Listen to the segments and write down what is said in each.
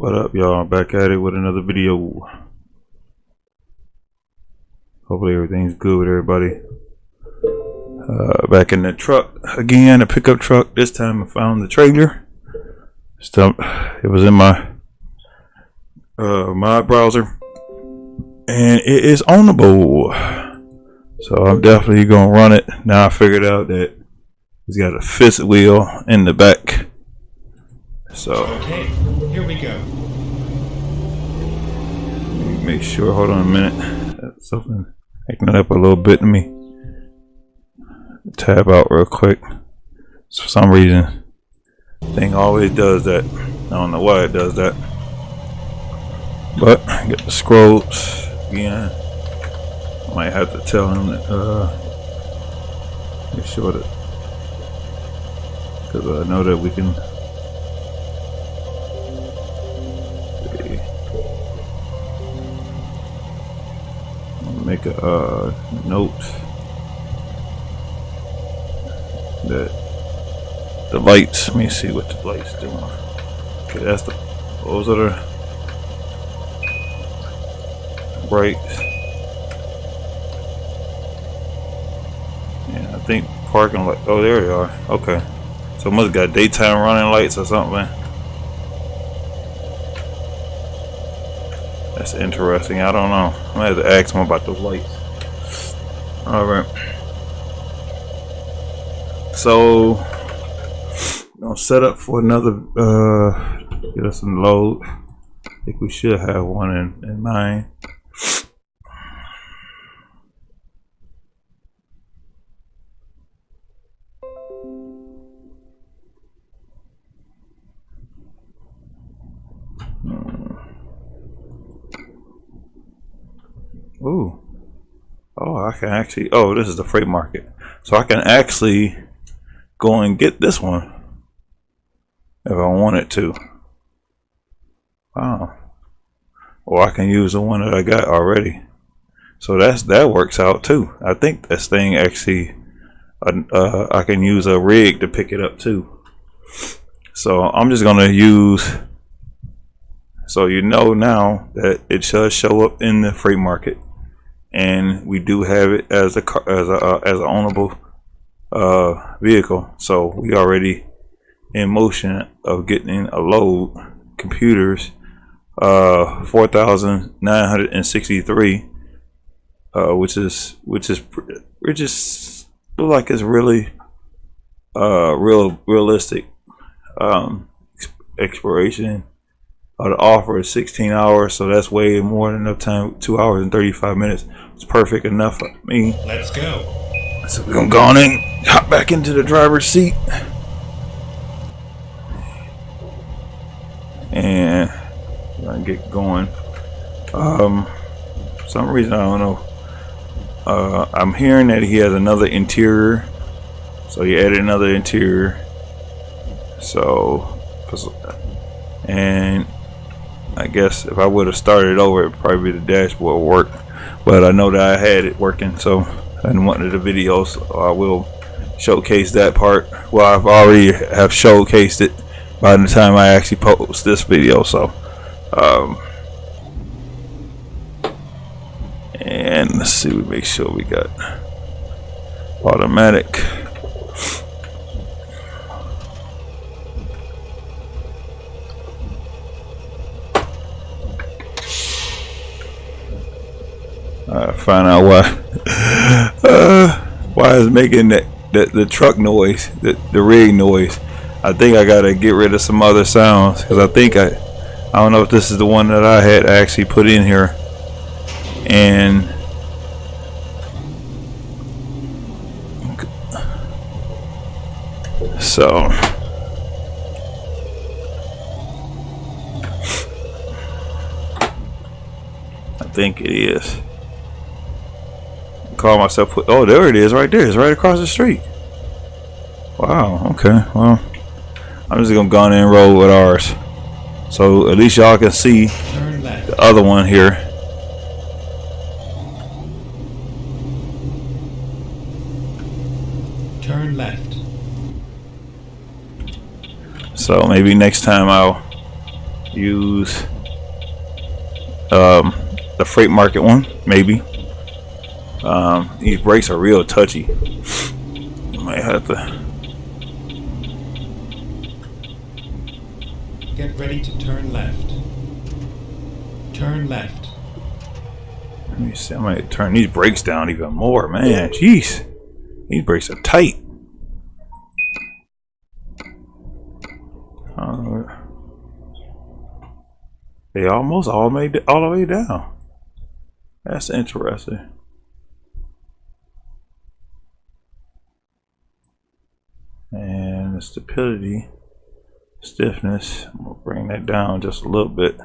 What up, y'all? Back at it with another video. Hopefully everything's good with everybody. Back in the truck again, a pickup truck. This time I found the trailer. It was in my mod browser, and it is ownable. So I'm definitely gonna run it. Now I figured out that it's got a fifth wheel in the back. So okay, here we go. Let me make sure. Hold on a minute. That's something acting up a little bit to me. Tab out real quick. So for some reason, thing always does that. I don't know why it does that. But get the scrolls again. Might have to tell him that. Make sure that, because I know that we can. Make a note that the lights. Let me see what the lights doing. Okay, that's those are the brights. Yeah, I think parking light. Oh, there they are. Okay, so it must have got daytime running lights or something. That's interesting. I don't know. I'm gonna have to ask him about those lights. Alright. So gonna set up for another get us some load. I think we should have one in mind. Ooh. Oh, I can actually. Oh, this is the freight market. So I can actually go and get this one if I wanted to. Wow. Or I can use the one that I got already. So that works out too. I think this thing actually, I can use a rig to pick it up too. So I'm just gonna use. So you know now that it should show up in the freight market. And we do have it as an ownable vehicle, so we already in motion of getting a load. Computers, 4,963, which is just look like it's really realistic. Expiration. The offer is 16 hours, so that's way more than enough time. 2 hours and 35 minutes. It's perfect enough for me. Let's go. So we're gonna go on in, hop back into the driver's seat, and we're gonna get going. For some reason I don't know. I'm hearing that he has another interior, so he added another interior. So, and I guess if I would have started over, it'd probably be the dashboard work. But I know that I had it working, so in one of the videos, I will showcase that part. Well, I've already have showcased it by the time I actually post this video. So, and let's see, we make sure we got automatic. Find out why it's making the truck noise, the rig noise. I think I gotta get rid of some other sounds, because I think I don't know if this is the one that I had actually put in here, and so I think it is. Call myself. Oh, there it is, right there. It's right across the street. Wow. Okay. Well, I'm just gonna go in and roll with ours, so at least y'all can see the other one here. Turn left. So maybe next time I'll use the freight market one, maybe. These brakes are real touchy. You might have to. Get ready to turn left. Turn left. Let me see. I might turn these brakes down even more, man. Jeez, these brakes are tight. They almost all made it all the way down. That's interesting. And the stability, stiffness, I'm gonna bring that down just a little bit.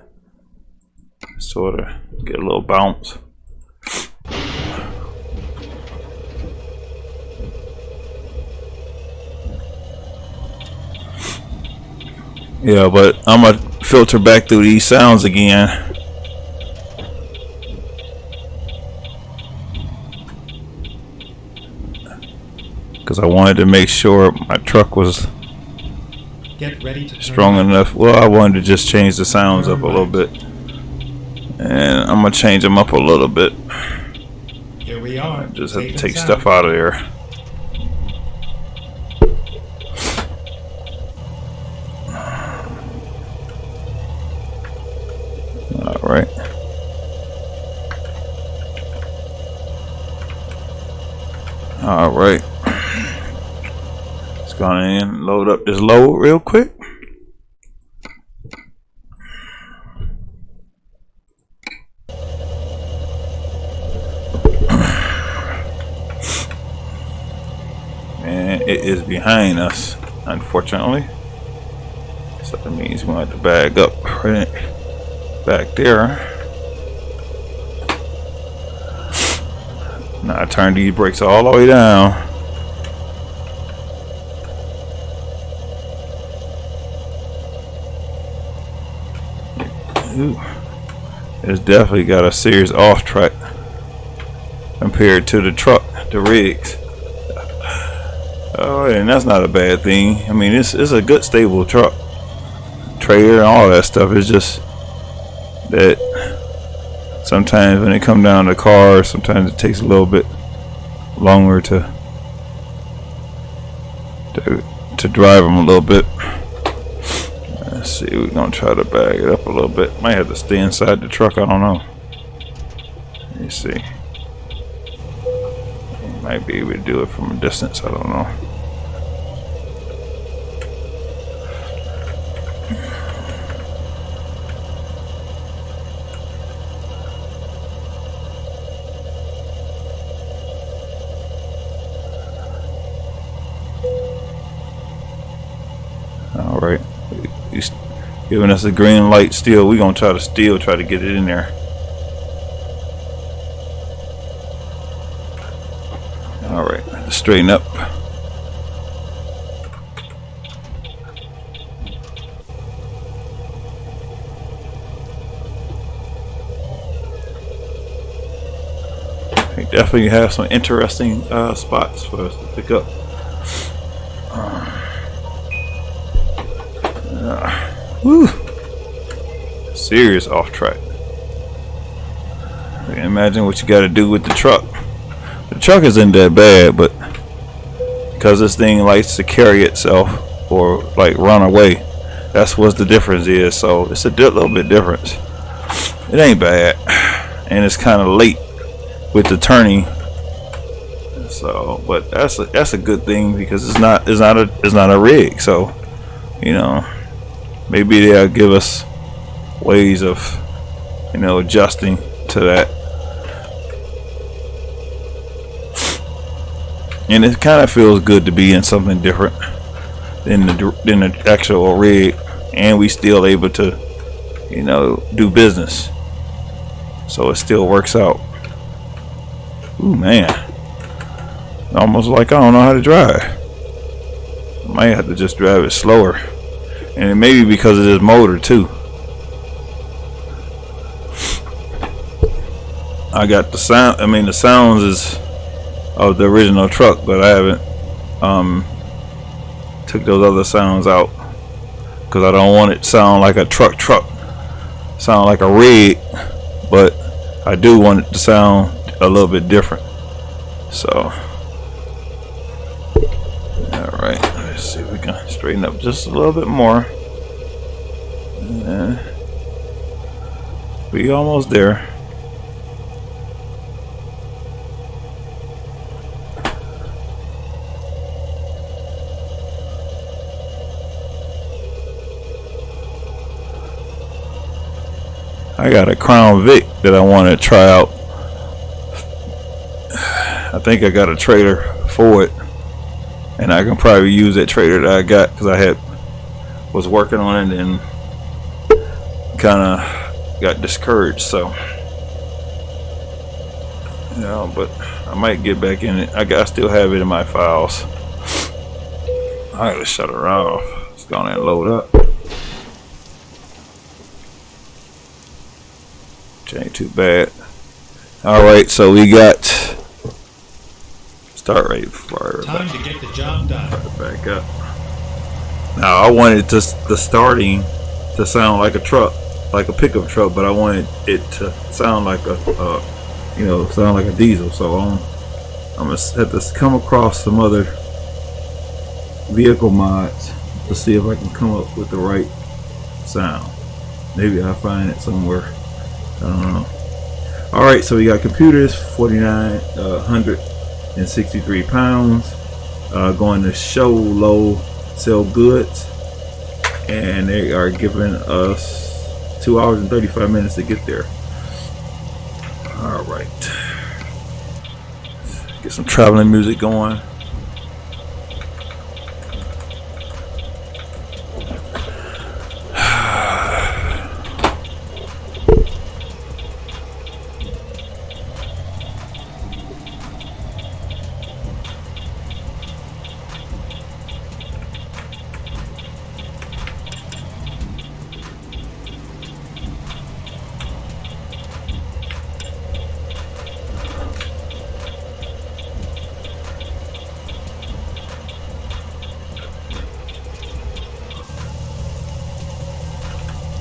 Sort of get a little bounce. Yeah, but I'm gonna filter back through these sounds again. Because I wanted to make sure my truck was Get ready to strong enough. Well, I wanted to just change the sounds up a little bit. And I'm gonna change them up a little bit. Here we are. Just have to take stuff out of there. Alright. Alright. Let's go in and load up this load real quick. And it is behind us, unfortunately. So that means we have to bag up right back there. Now I turn these brakes all the way down. Ooh. It's definitely got a serious off track compared to the truck, the rigs. Oh, and that's not a bad thing. I mean, it's a good stable truck, trailer and all that stuff. It's just that sometimes when it come down to cars, sometimes it takes a little bit longer to drive them a little bit. Let's see, we're gonna try to bag it up a little bit. Might have to stay inside the truck, I don't know. Let me see. Might be able to do it from a distance, I don't know. Alright, he's giving us a green light still. We're gonna try to get it in there. Alright, straighten up. We definitely have some interesting spots for us to pick up. Woo! Serious off track. I can imagine what you got to do with the truck. The truck isn't that bad, but because this thing likes to carry itself or like run away, that's what the difference is. So it's a little bit different. It ain't bad, and it's kind of late with the turning. So, but that's a good thing because it's not a rig. So, you know, maybe they'll give us ways of, you know, adjusting to that. And it kind of feels good to be in something different than the actual rig, and we still able to, you know, do business. So it still works out. Ooh, man, almost like I don't know how to drive. I might have to just drive it slower, and it may be because of this motor too. I got the sound. I mean, the sounds is of the original truck, but I haven't took those other sounds out because I don't want it to sound like a truck. sound like a rig, but I do want it to sound a little bit different. So, all right, let's see if we can straighten up just a little bit more. And we almost there. I got a Crown Vic that I want to try out. I think I got a trailer for it, and I can probably use that trailer that I got because I was working on it and kind of got discouraged. So, you know, but I might get back in it. I still have it in my files. I gotta shut her off. It's gonna load up. Which ain't too bad. Alright, so we got start rate before time to get the job done. Back up. Now I wanted the starting to sound like a truck, like a pickup truck, but I wanted it to sound like a sound like a diesel. So I'm gonna have to come across some other vehicle mods to see if I can come up with the right sound. Maybe I'll find it somewhere. I don't know. Alright, so we got computers, 4,963 pounds. Going to show low, sell goods, and they are giving us 2 hours and 35 minutes to get there. Alright, get some traveling music going.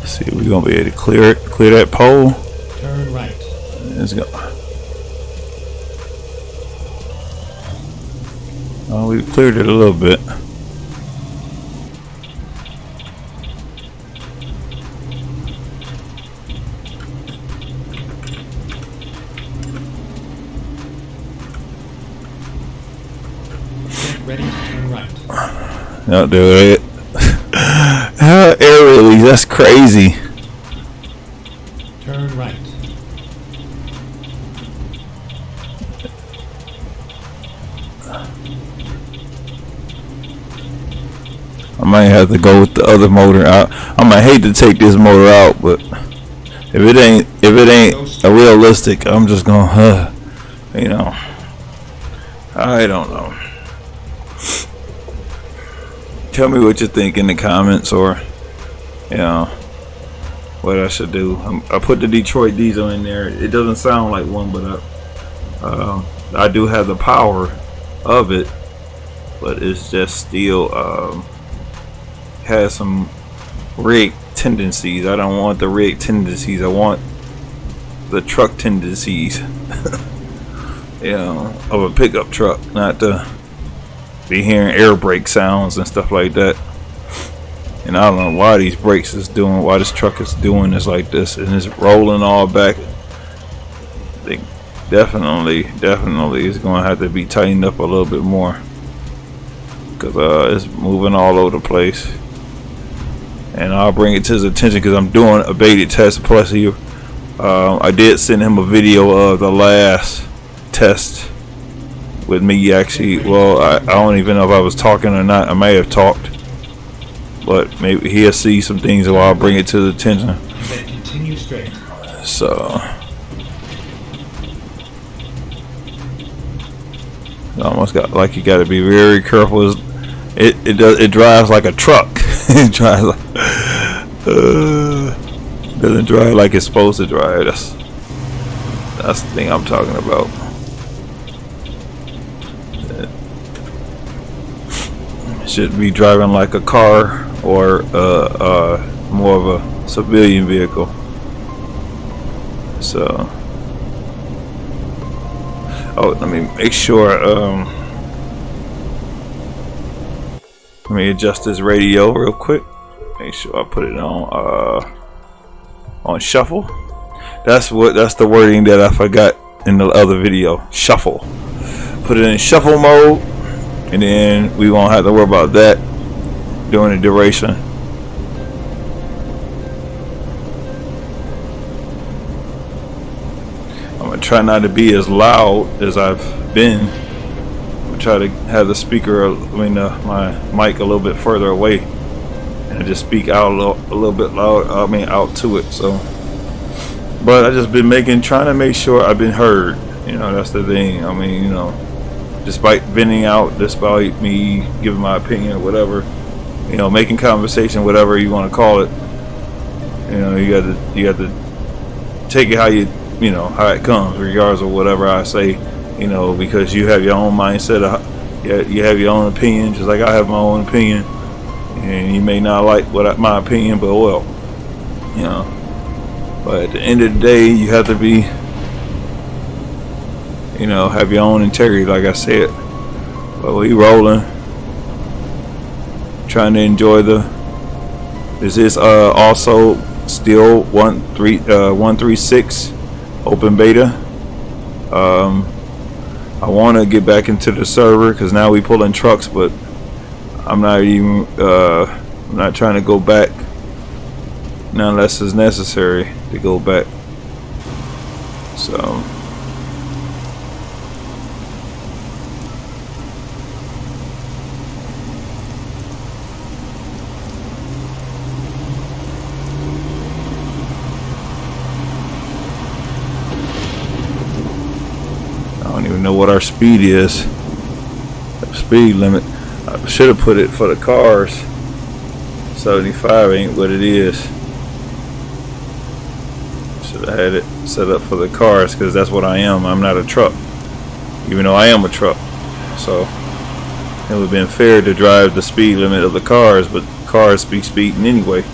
See, we're gonna be able to clear that pole. Turn right. Let's go. Oh, we cleared it a little bit. Get ready to turn right. No, do it. Air release, that's crazy. Turn right. I might have to go with the other motor out. I might hate to take this motor out, but if it ain't a realistic, I'm just gonna, you know, I don't know. Tell me what you think in the comments, or you know what I should do. I put the Detroit diesel in there. It doesn't sound like one, but I do have the power of it, but it's just still has some rig tendencies. I don't want the rig tendencies. I want the truck tendencies, you know, of a pickup truck, not to be hearing air brake sounds and stuff like that. And I don't know why these brakes is doing, why this truck is doing this like this, and it's rolling all back. I think definitely it's going to have to be tightened up a little bit more, because it's moving all over the place. And I'll bring it to his attention because I'm doing a beta test. Plus, I did send him a video of the last test with me actually. Well, I don't even know if I was talking or not. I may have talked, but maybe he'll see some things while I'll bring it to his attention. Then continue straight. So it almost got like you got to be very careful. It drives like a truck. It drives like doesn't drive like it's supposed to drive. That's the thing I'm talking about. It should be driving like a car or more of a civilian vehicle. So, oh, let me make sure. Let me adjust this radio real quick. Make sure I put it on shuffle. That's the wording that I forgot in the other video. Shuffle. Put it in shuffle mode, and then we won't have to worry about that during the duration. I'm gonna try not to be as loud as I've been. Try to have the speaker, my mic a little bit further away, and just speak out a little bit loud. Out to it. So, but I just been trying to make sure I've been heard. That's the thing. Despite venting out, despite me giving my opinion or whatever, making conversation, whatever you want to call it. You got to take it how how it comes, regardless of whatever I say. Because you have your own mindset, you have your own opinion, just like I have my own opinion, and you may not like my opinion, but well, But at the end of the day, you have to be, have your own integrity, like I said. But we rolling, trying to enjoy This is also still 1.36 open beta. I want to get back into the server because now we pulling trucks, but I'm not trying to go back unless it's necessary to go back. So I don't even know what our speed is. Speed limit. I should have put it for the cars. 75 ain't what it is. Should have had it set up for the cars because that's what I am. I'm not a truck, even though I am a truck. So it would have been fair to drive the speed limit of the cars, but cars be speeding anyway.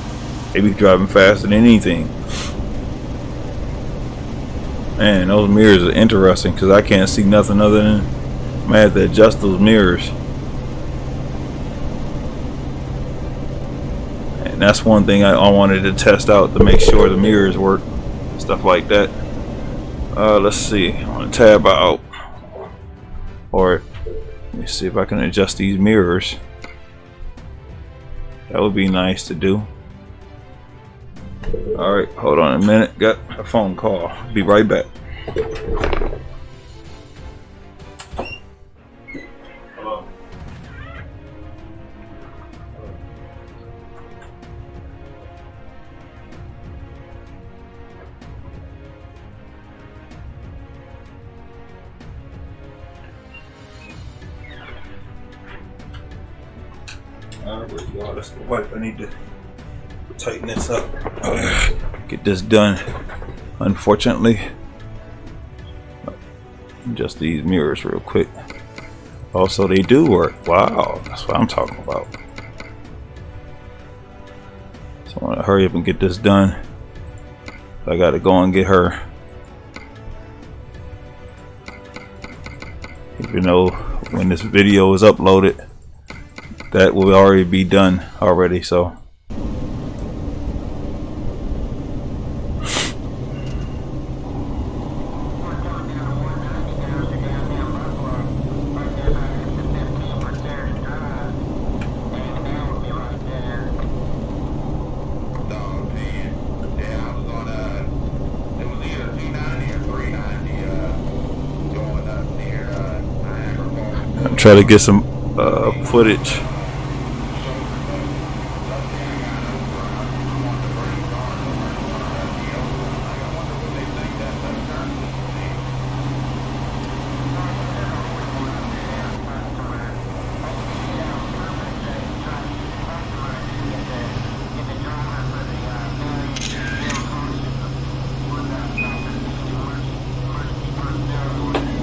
They be driving faster than anything. Man, those mirrors are interesting because I can't see nothing other than I'm gonna have to adjust those mirrors. And that's one thing I wanted to test out to make sure the mirrors work, stuff like that. Let's see. I'm gonna tab out, or let me see if I can adjust these mirrors. That would be nice to do. Alright, hold on a minute. Got a phone call. Be right back. Hello. Alright, y'all, that's the wipe. I need to tighten this up. Get this done. Unfortunately, just these mirrors real quick. Also, they do work. Wow, that's what I'm talking about. So I want to hurry up and get this done. I got to go and get her. Even though when this video is uploaded, that will already be done already. So. Try to get some footage.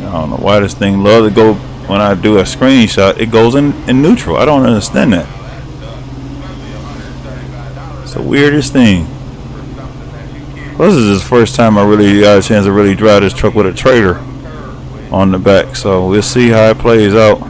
I don't know why this thing loves to go. When I do a screenshot, it goes in neutral. I don't understand that. It's the weirdest thing. This is the first time I really got a chance to really drive this truck with a trailer on the back, so we'll see how it plays out.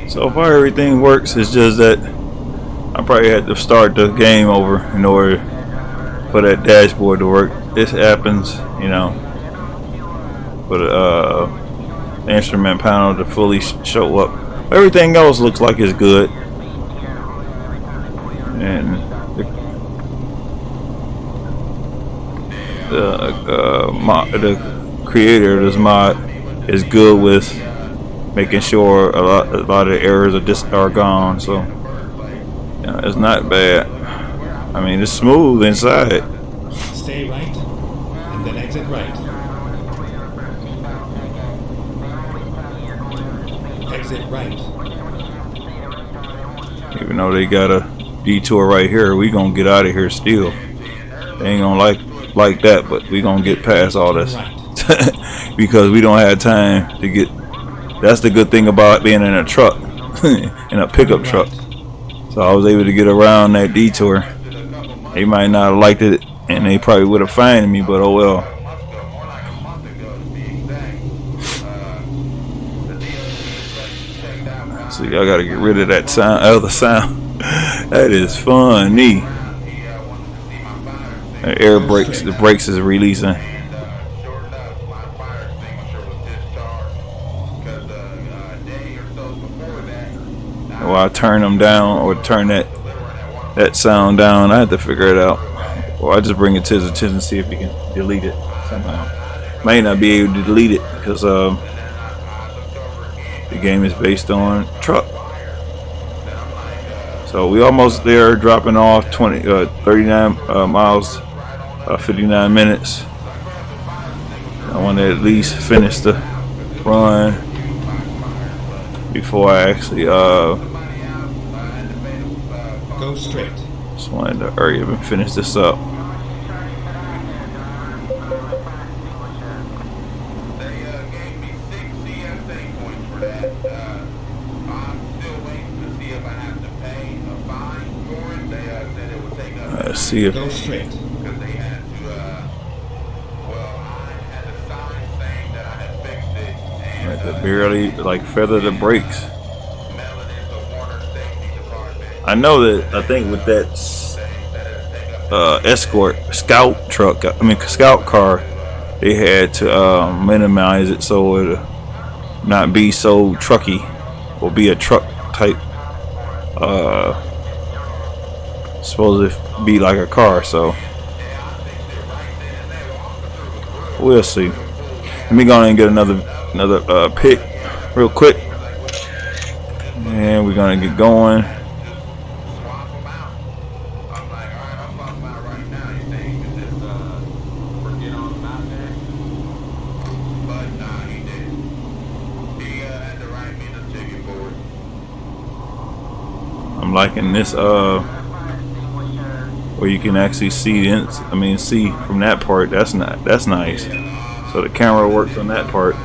So far everything works, it's just that I probably had to start the game over in order for that dashboard to work. This happens, you know, for the instrument panel to fully show up. Everything else looks like it's good, and the creator of this mod is good with making sure a lot of the errors are gone. So yeah, it's not bad. I mean, it's smooth inside. Stay right, and then exit right. Exit right. Even though they got a detour right here, we gonna get out of here still. They ain't gonna like that, but we gonna get past all this because we don't have time to get. That's the good thing about being in a truck, in a pickup truck. So I was able to get around that detour. They might not have liked it, and they probably would have fined me, but oh well. See, I gotta get rid of that sound, other sound. That is funny. The air brakes, the brakes is releasing. Or I turn them down, or turn that sound down. I have to figure it out, or I just bring it to his attention and see if he can delete it somehow. May not be able to delete it because the game is based on truck. So we almost there, dropping off 39 miles, 59 minutes. I want to at least finish the run before I actually go straight. Just wanted to hurry up and finish this up. Let's see if go straight. I had to barely like feather the brakes. I know that I think with that scout car, they had to minimize it so it not be so trucky, or be a truck type. Supposed to be like a car, so we'll see. Let me go and get another pick real quick, and we're gonna get going. I'm liking this where you can actually see see from that part. That's nice. So the camera works on that part.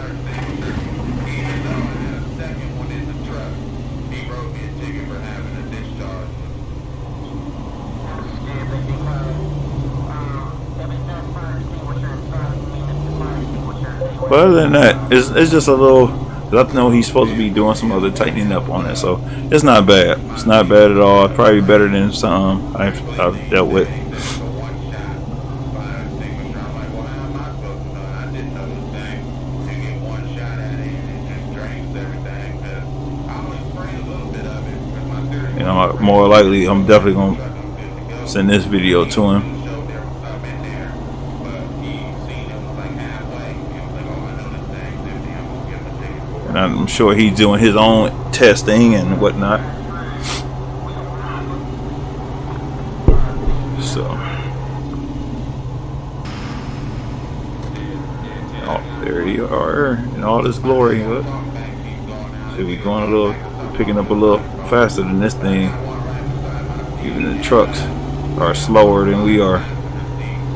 But other than that, it's just a little. I know he's supposed to be doing some other tightening up on it, so it's not bad. It's not bad at all. Probably better than some I've dealt with. You know, more likely, I'm definitely gonna send this video to him. And I'm sure he's doing his own testing and whatnot. So, oh, there you are in all this glory. Look. See, we're going a little, picking up a little faster than this thing. Even the trucks are slower than we are.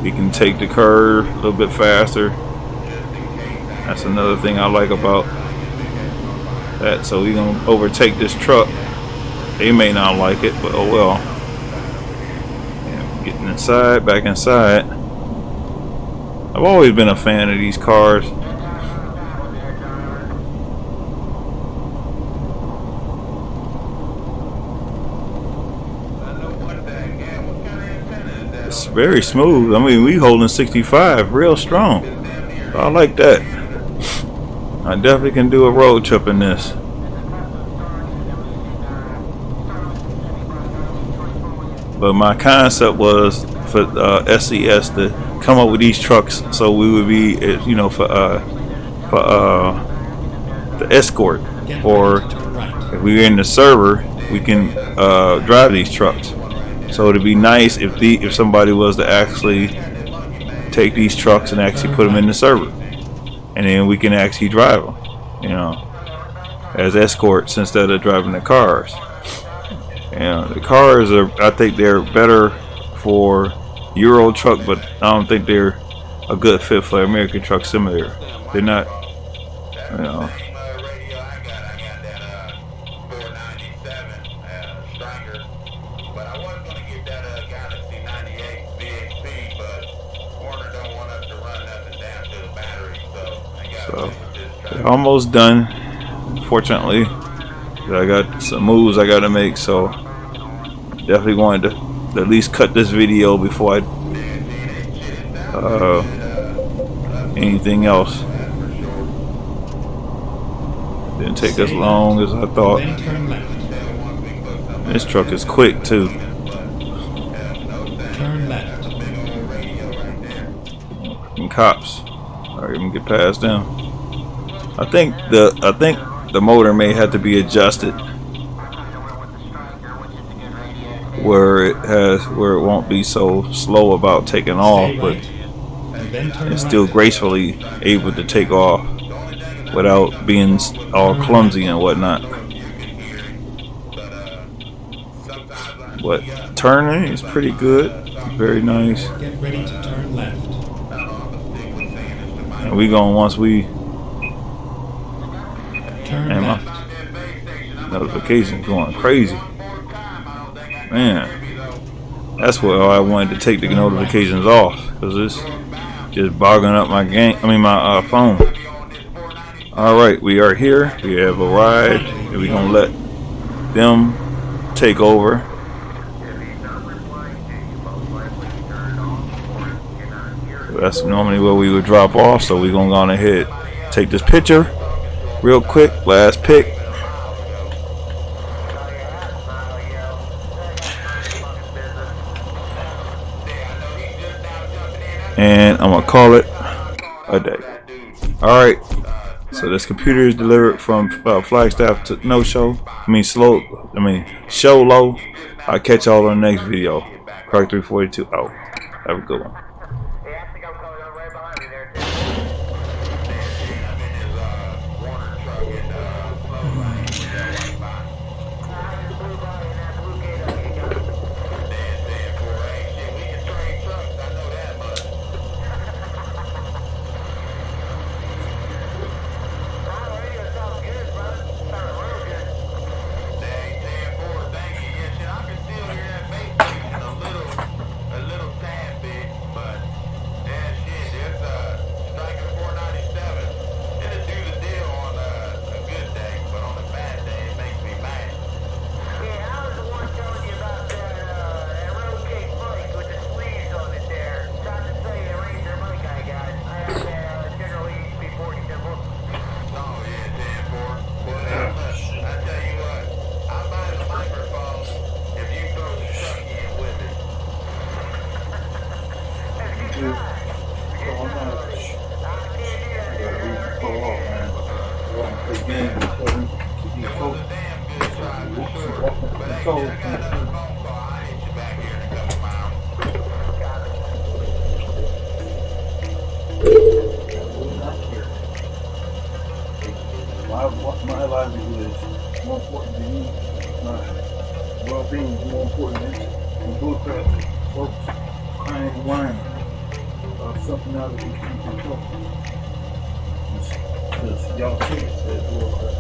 We can take the curve a little bit faster. That's another thing I like about that. So we're gonna overtake this truck. They may not like it, but oh well. Yeah, getting inside, back inside. I've always been a fan of these cars. It's very smooth. I mean, we holding 65 real strong. I like that. I definitely can do a road trip in this. But my concept was for SCS to come up with these trucks so we would be, you know, for the escort, or if we were in the server, we can drive these trucks. So it'd be nice if somebody was to actually take these trucks and actually put them in the server, and then we can actually drive them, you know, as escorts instead of driving the cars. And the cars are, I think they're better for Euro truck, but I don't think they're a good fit for American Truck Simulator. They're not, you know. So they're almost done. Fortunately, I got some moves I got to make, so definitely wanted to at least cut this video before I anything else. Didn't take as long as I thought. This truck is quick too. Turn left. And cops. Alright, I'm gonna get past them. I think the motor may have to be adjusted where it won't be so slow about taking off, but it's still gracefully able to take off without being all clumsy and whatnot. But turning is pretty good, very nice. Get ready to turn left. And we going once we Turn and left. my notifications going crazy. Man, that's why I wanted to take the notifications off, because it's just bogging up my my phone. Alright, we are here. We have arrived, and we're gonna let them take over. That's normally where we would drop off, so we're gonna go on ahead, take this picture real quick, last pick. And I'm gonna call it a day. Alright, so this computer is delivered from Flagstaff to show low. I'll catch y'all on the next video. CROC 342 out. Have a good one. So, I got another phone call. I'll hit you back here in a couple miles. My livelihood is more important than you. My well-being is more important than the bullcrap folks crying and whining about something out of these people's control. Because y'all kids that bullcrap.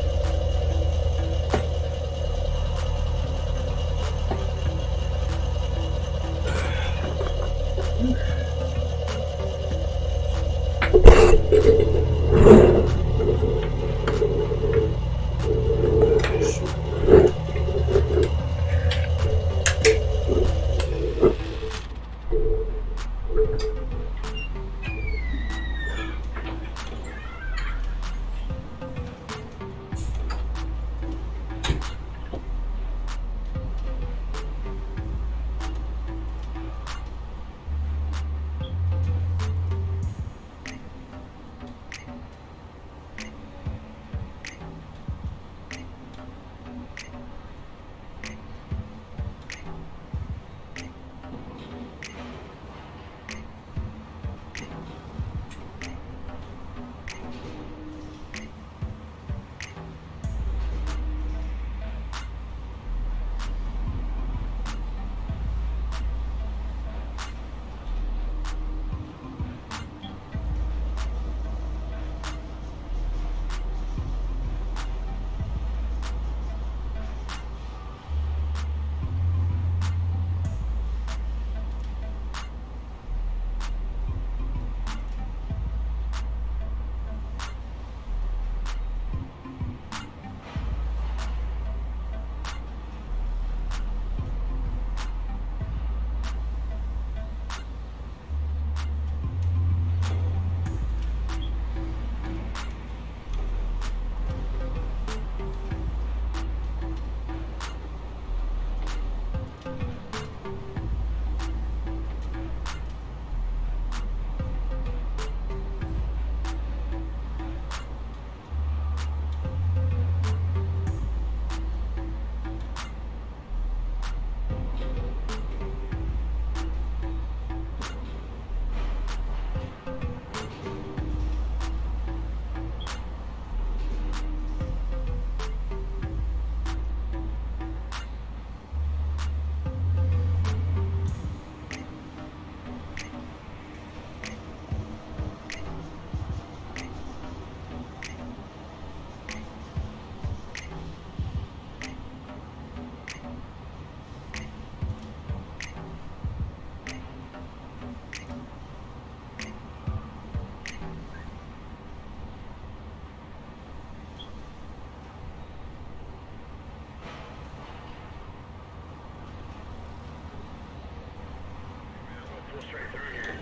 Straight through here.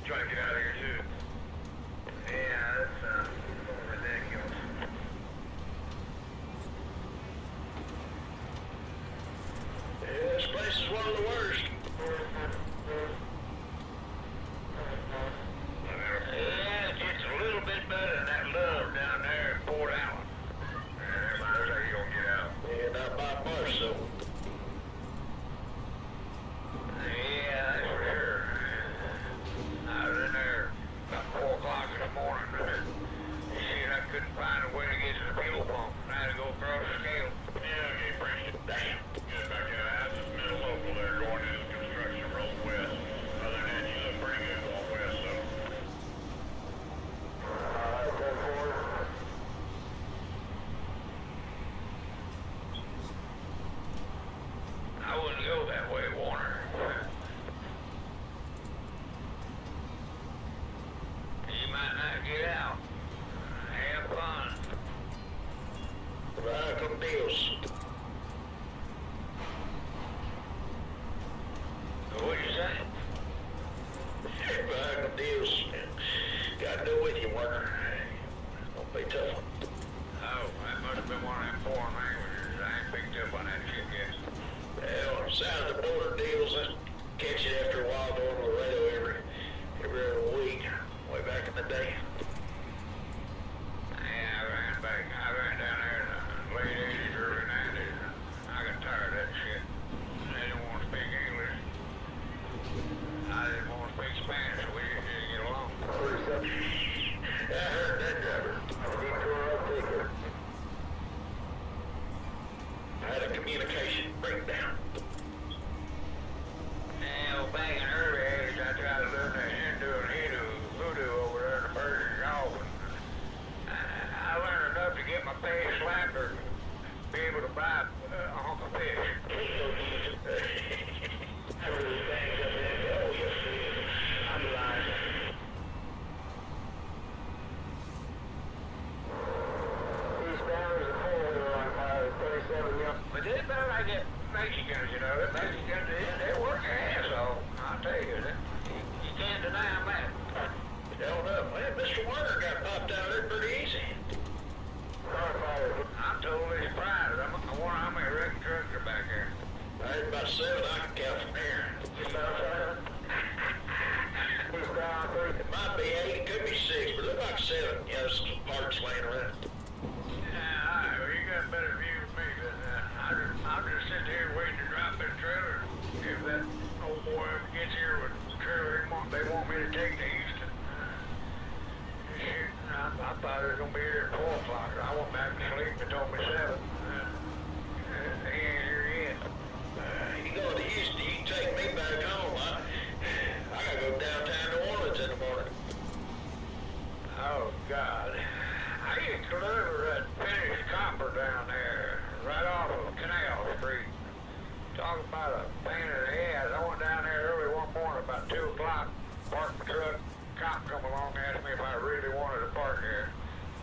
Trying to get out of here too. Yeah, that's ridiculous. Yeah, this place is one of the worst. Yeah, it gets a little bit better than that love down there in Port Allen. Everybody knows how you gonna get out. Yeah, not by much, so. Yeah, that's for sure. I was in there about 4 o'clock in the morning. Shit, I couldn't find a way to get to the fuel pump. I had to go across the scale. Yeah, okay, Preston. Damn. Get back in the house. It's been a local there going into the construction road west. Other than that, you look pretty good going west, so. Alright, 10-4. I wouldn't go that way, Warner. You might not get out. Have fun. Right, come deals. What'd you say? Right, come deals. Gotta do with you, Warner. Don't be tough. Oh, that must have been one of them foreign languages. I ain't picked up on that shit yet. Well, sound of the border deals, let's catch it after a while going to Laredo every other week, way back in the day. Yeah, I ran down there in the late 80s, early 90s. had a communication breakdown. Well, back in early age, I tried to learn that Hindu and voodoo over there in the Persian Gulf. I learned enough to get my face slapped or be able to buy a hunk of fish. I really banged up that hell yesterday. I'm lying. Eastbound is a four-wheeler on 37 young. But this better like that Mexicans, you know. The Mexicans, they work their ass off. I'll tell you that. You can't deny them that. Held up. Man, Mr. Warner got popped out there pretty easy. I'm totally surprised. I wonder how many wrecked trucks are back there. I heard about 7. I can count from here. It might be 8, it could be 6, but it looked like 7. Yeah, there's some parts laying around. Yeah, all right. Well, you got a better view than me, but I'll just sit here waiting to drop this trailer. If that old boy ever gets here with the trailer they want me to take to Houston. Shoot, I thought it was going to be here at 4 o'clock. I went back to sleep. They told me 7. He ain't here yet. You go to Houston, you can take me back home. I gotta go downtown New Orleans in the morning. Oh, God. I used to deliver that finished copper down there, right off of Canal Street. Talking about a pain in the ass. I went down there early one morning about 2 o'clock, parked my truck. Cop come along and asked me if I really wanted to park here.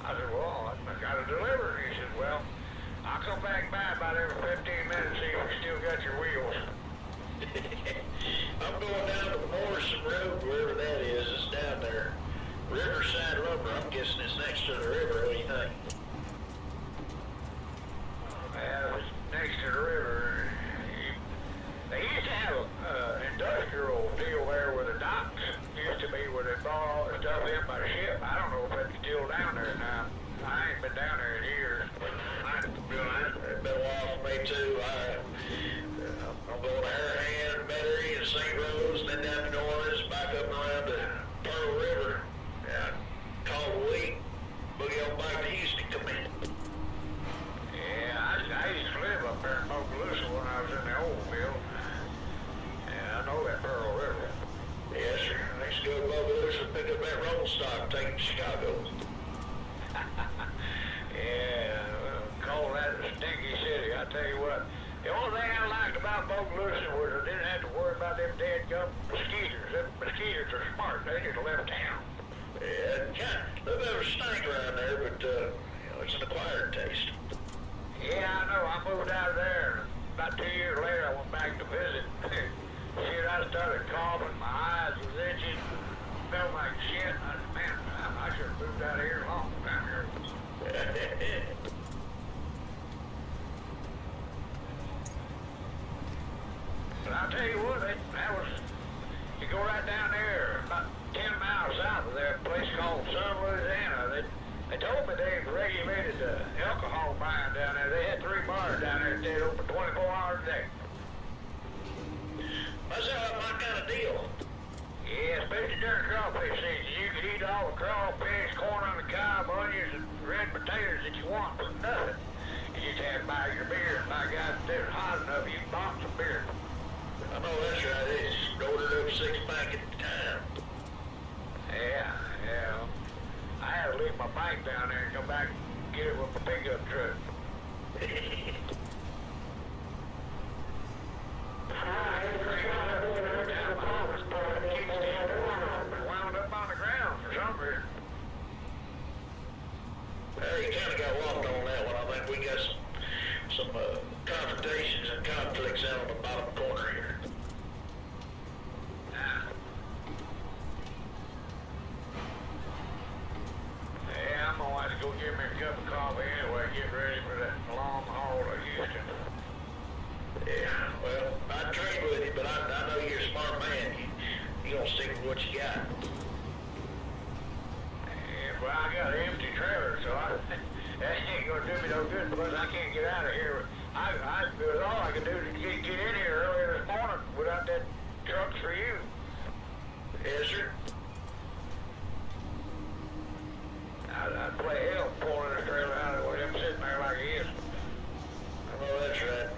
I said, well, I got to deliver. He said, well, I'll come back by about every 15 minutes and see if you still got your wheels. I'm going down to Morrison Road, wherever that is. It's down there. Riverside Lumber. I'm guessing it's next to the river. What do you think? Well, it's next to the river. They used to have an industrial deal there with the docks. Used to be where they brought all the stuff in by ship. I don't know if it's still down there now. I ain't been down there in years. It's been a while for me too. I'm going to Harassing, Metairie, and St. Rose, then down to New Orleans, back up and around to Pearl River. Call a week, boogie on back to Houston, come in. Yeah, I used to live up there in Okaloosa when I was in the old field. Yeah, I know that Pearl River. Yes, sir. Next go to Okaloosa and pick up that roll stock, take it to Chicago. Yeah, call that a stinky city. I tell you what, the only thing I liked about Okaloosa was I didn't have to worry about them dead gum mosquitoes. Them mosquitoes are smart. They just left town. Yeah, kind of a little bit of a stink around there, but it's an acquired taste. Yeah, I know. I moved out of there. About 2 years later, I went back to visit. Shit, I started coughing. My eyes was itching. Felt like shit. I said, man, I should have moved out of here a long time ago. But I'll tell you what, that was, you go right down there, about 10 miles south of there, a place called Southern Louisiana. They told me they regulated the alcohol buying down there. They had 3 bars down there that stayed open 24 hours a day. That sounds like my kind of deal. Yeah, especially during crawfish season. You could eat all the crawfish, corn on the cob, onions, and red potatoes that you want for nothing. You just had to buy your beer, and by God, if it was hot enough, you could box some beer. I know that's right. They just ordered up 6-pack at a time. Yeah. I had to leave my bike down there and come back and get it with my pickup truck. Wound up on the ground for some reason. Well, you kind of got locked on that one. I think we got some confrontations and conflicts out on the bottom corner here. Yeah, I'm gonna have to go get me a cup of coffee anyway, get ready for that long haul to Houston. Yeah, well, I'd trade with you, but I know you're a smart man. You don't stick with what you got. Yeah, well, I got an empty trailer, so that ain't gonna do me no good because I can't get out of here. All I can do is get in here earlier this morning without that truck for you. Yes, sir. I'd play hell pulling the trailer out of it with him sitting there like he is. I know that's right.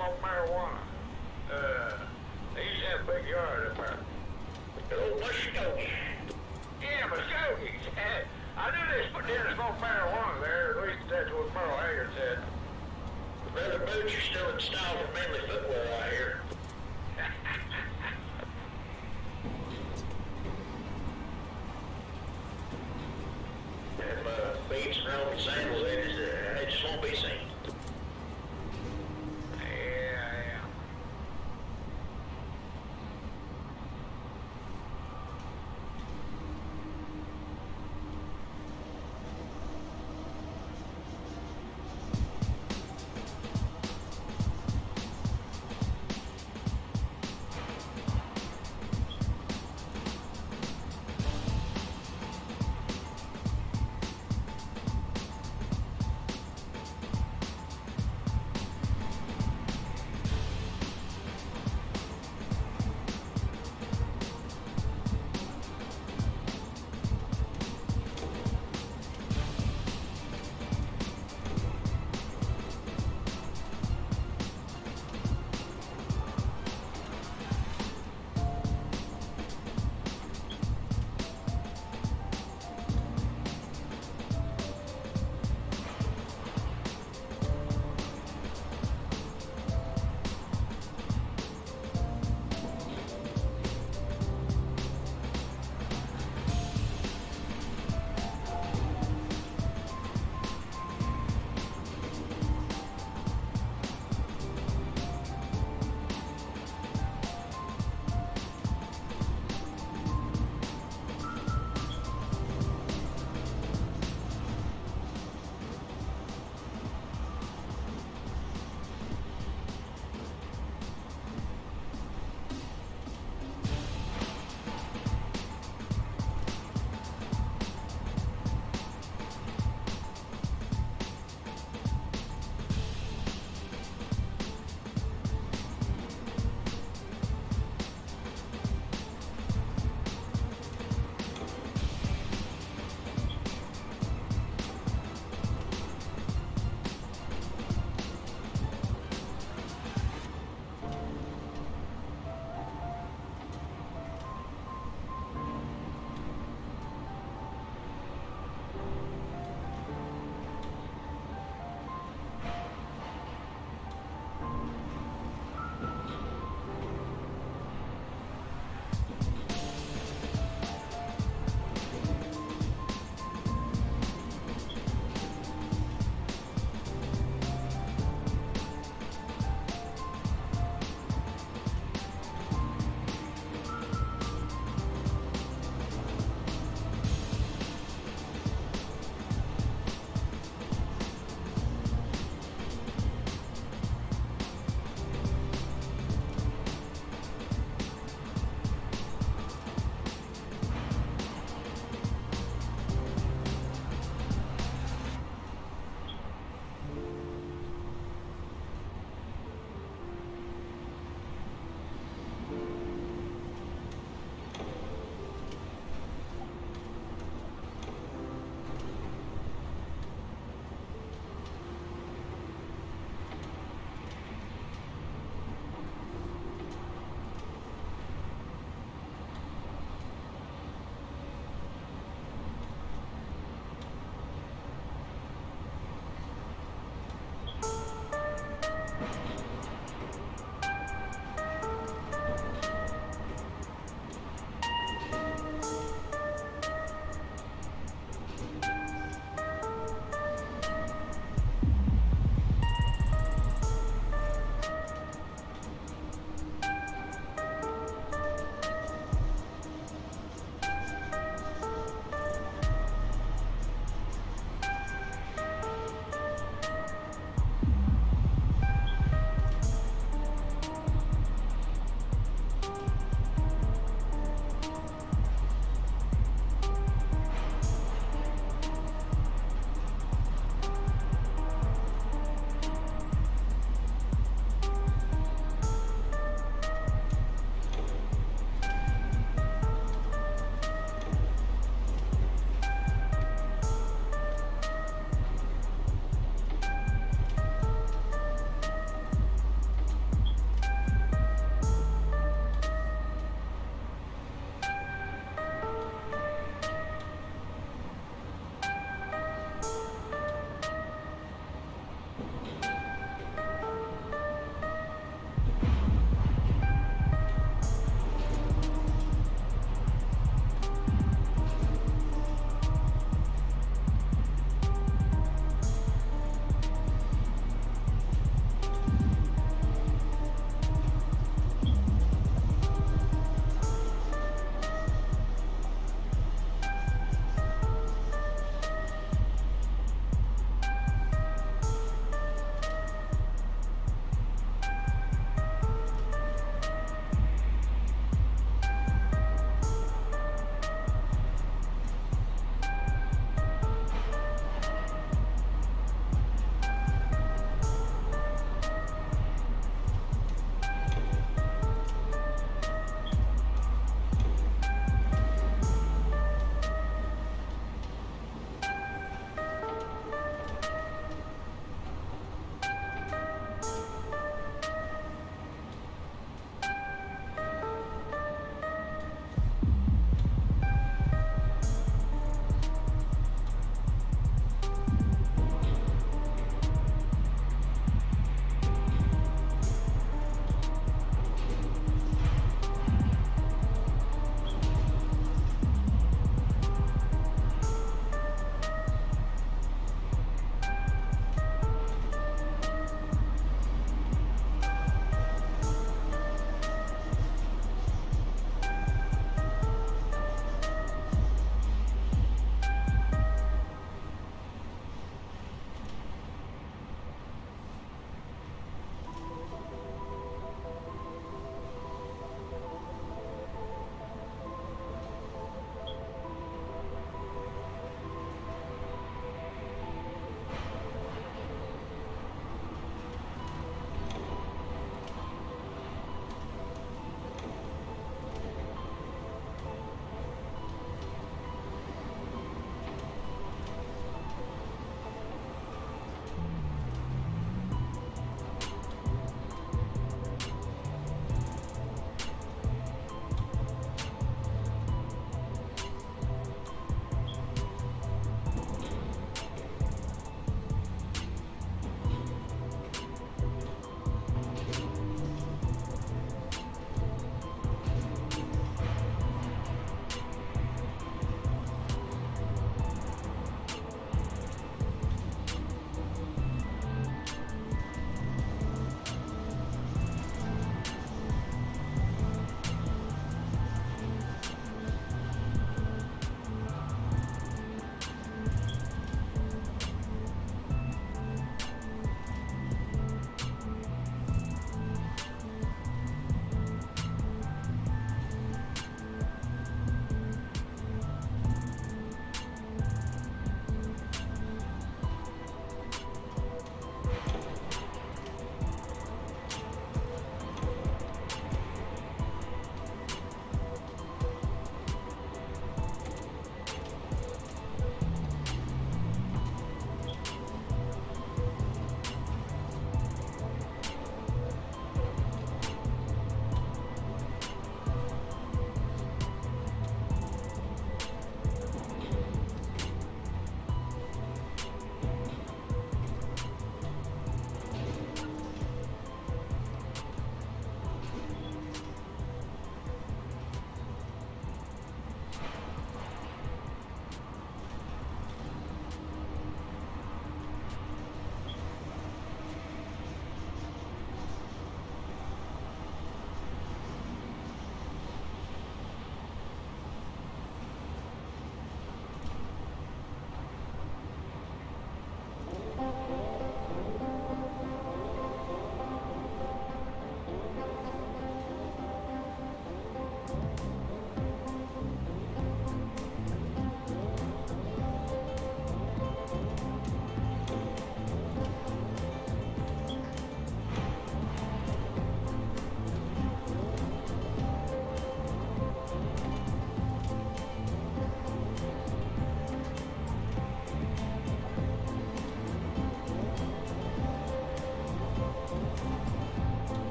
smoke marijuana. They used to have a big yard up there. Oh, Muskogee. Yeah, Muskogees. I knew they didn't smoke marijuana there. At least that's what Merle Haggard said. Brother Boots, you're still in style for manly footwear, I hear. Them beads and Roman sandals, they just won't be seen. Yeah.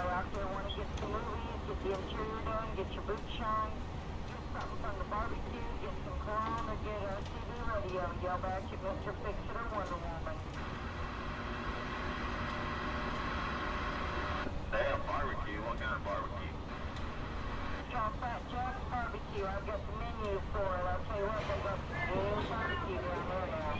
Anybody out there want to get some movies, get the interior done, get your boots shined, get something from the barbecue, get some cologne, or get a TV radio, yell back at Mr. Fix-It or Wonder Woman. Damn, barbecue. What kind of barbecue? Try Fat Jack's barbecue. I've got the menu for it. I'll tell you what, they got some good barbecue down there now.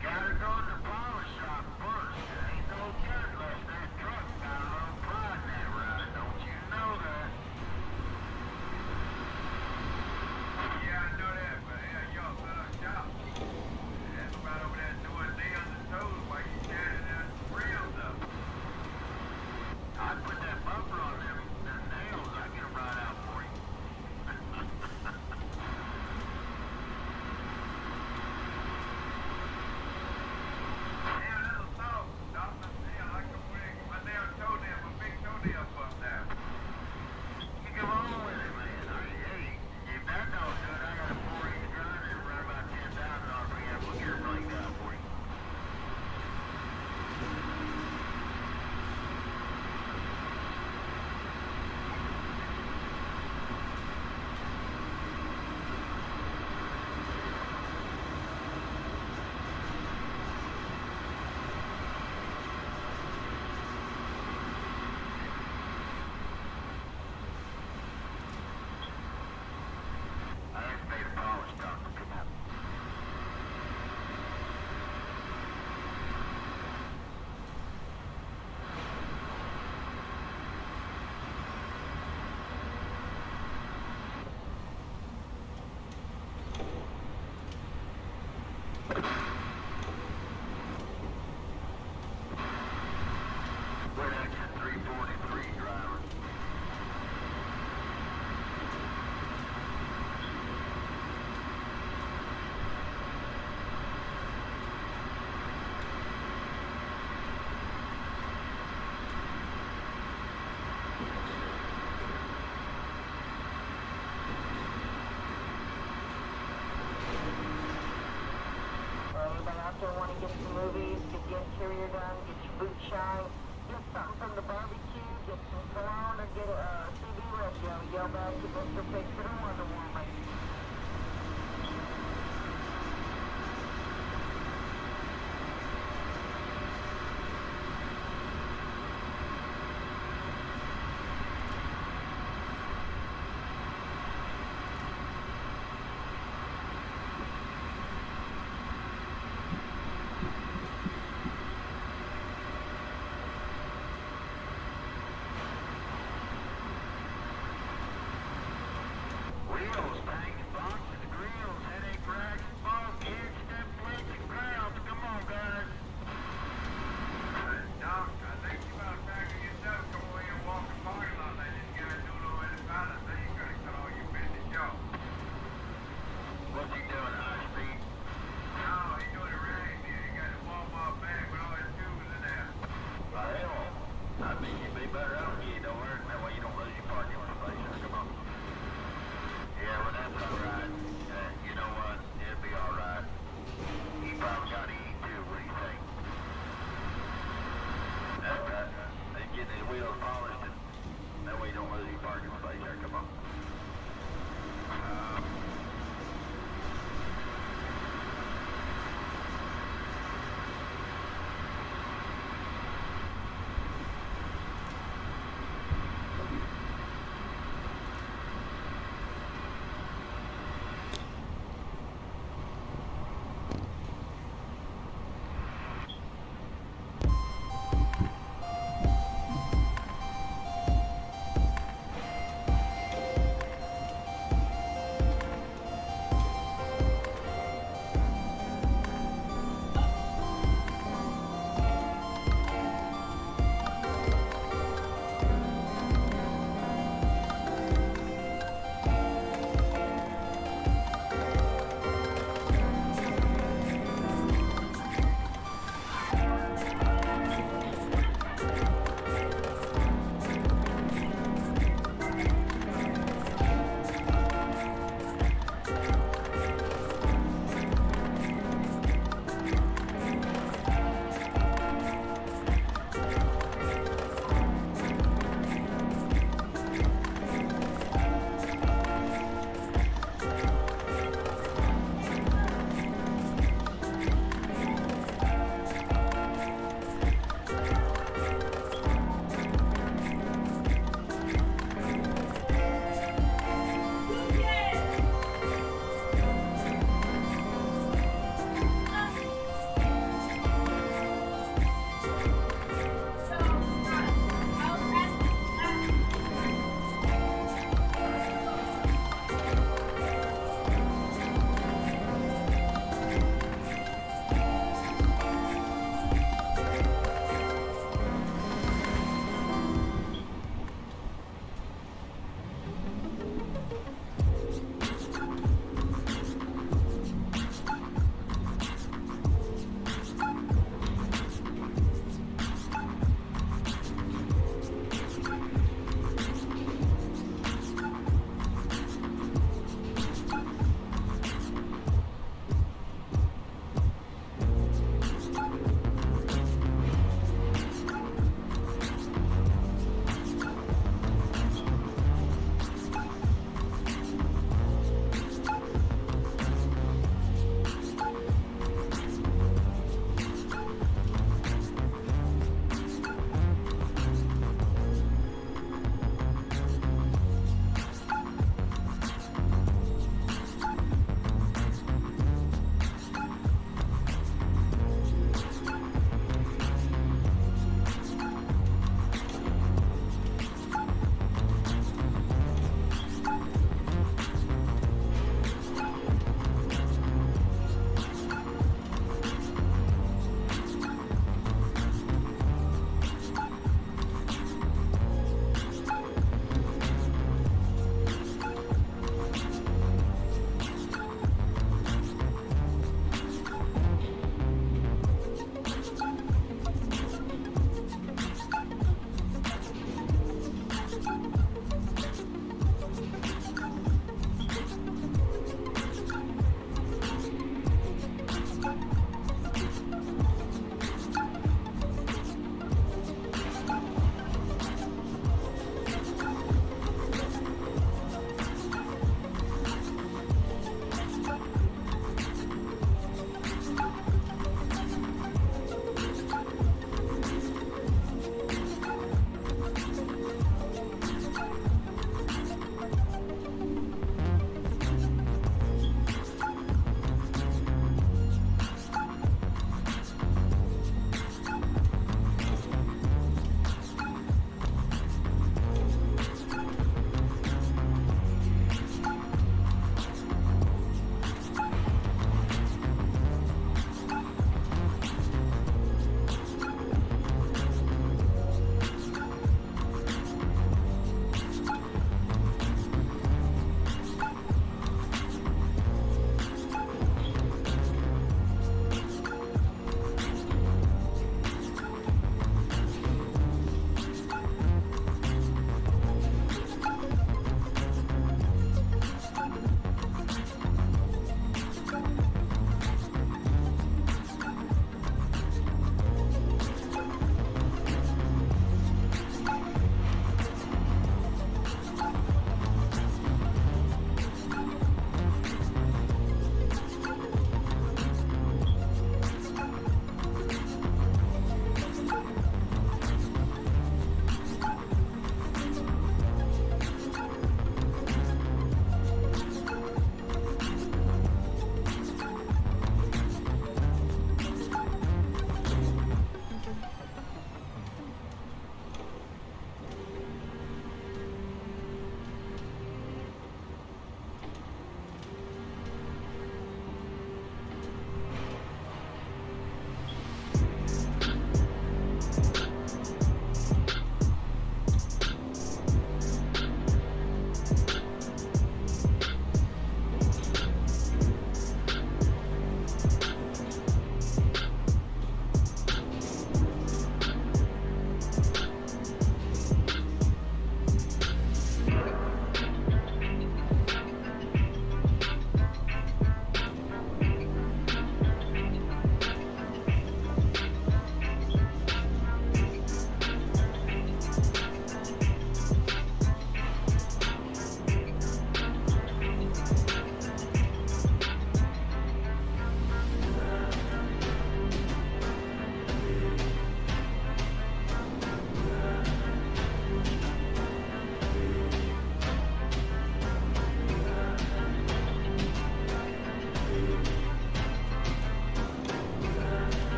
Gotta go to the power shop first. There ain't no good unless that truck got a little pride in that ride. Don't you know that? Yeah, I know that, but hell, y'all set up shop. There's somebody over there doing knee on the toes while you carrying that rims up. I'd put that bumper on them nails. I'd get them right out for you. Want to get some movies, get the interior done, get your boots shined, get something from the barbecue, get some cologne, or get a TV radio, yell back to Mr. Fix-It or Wonder Woman.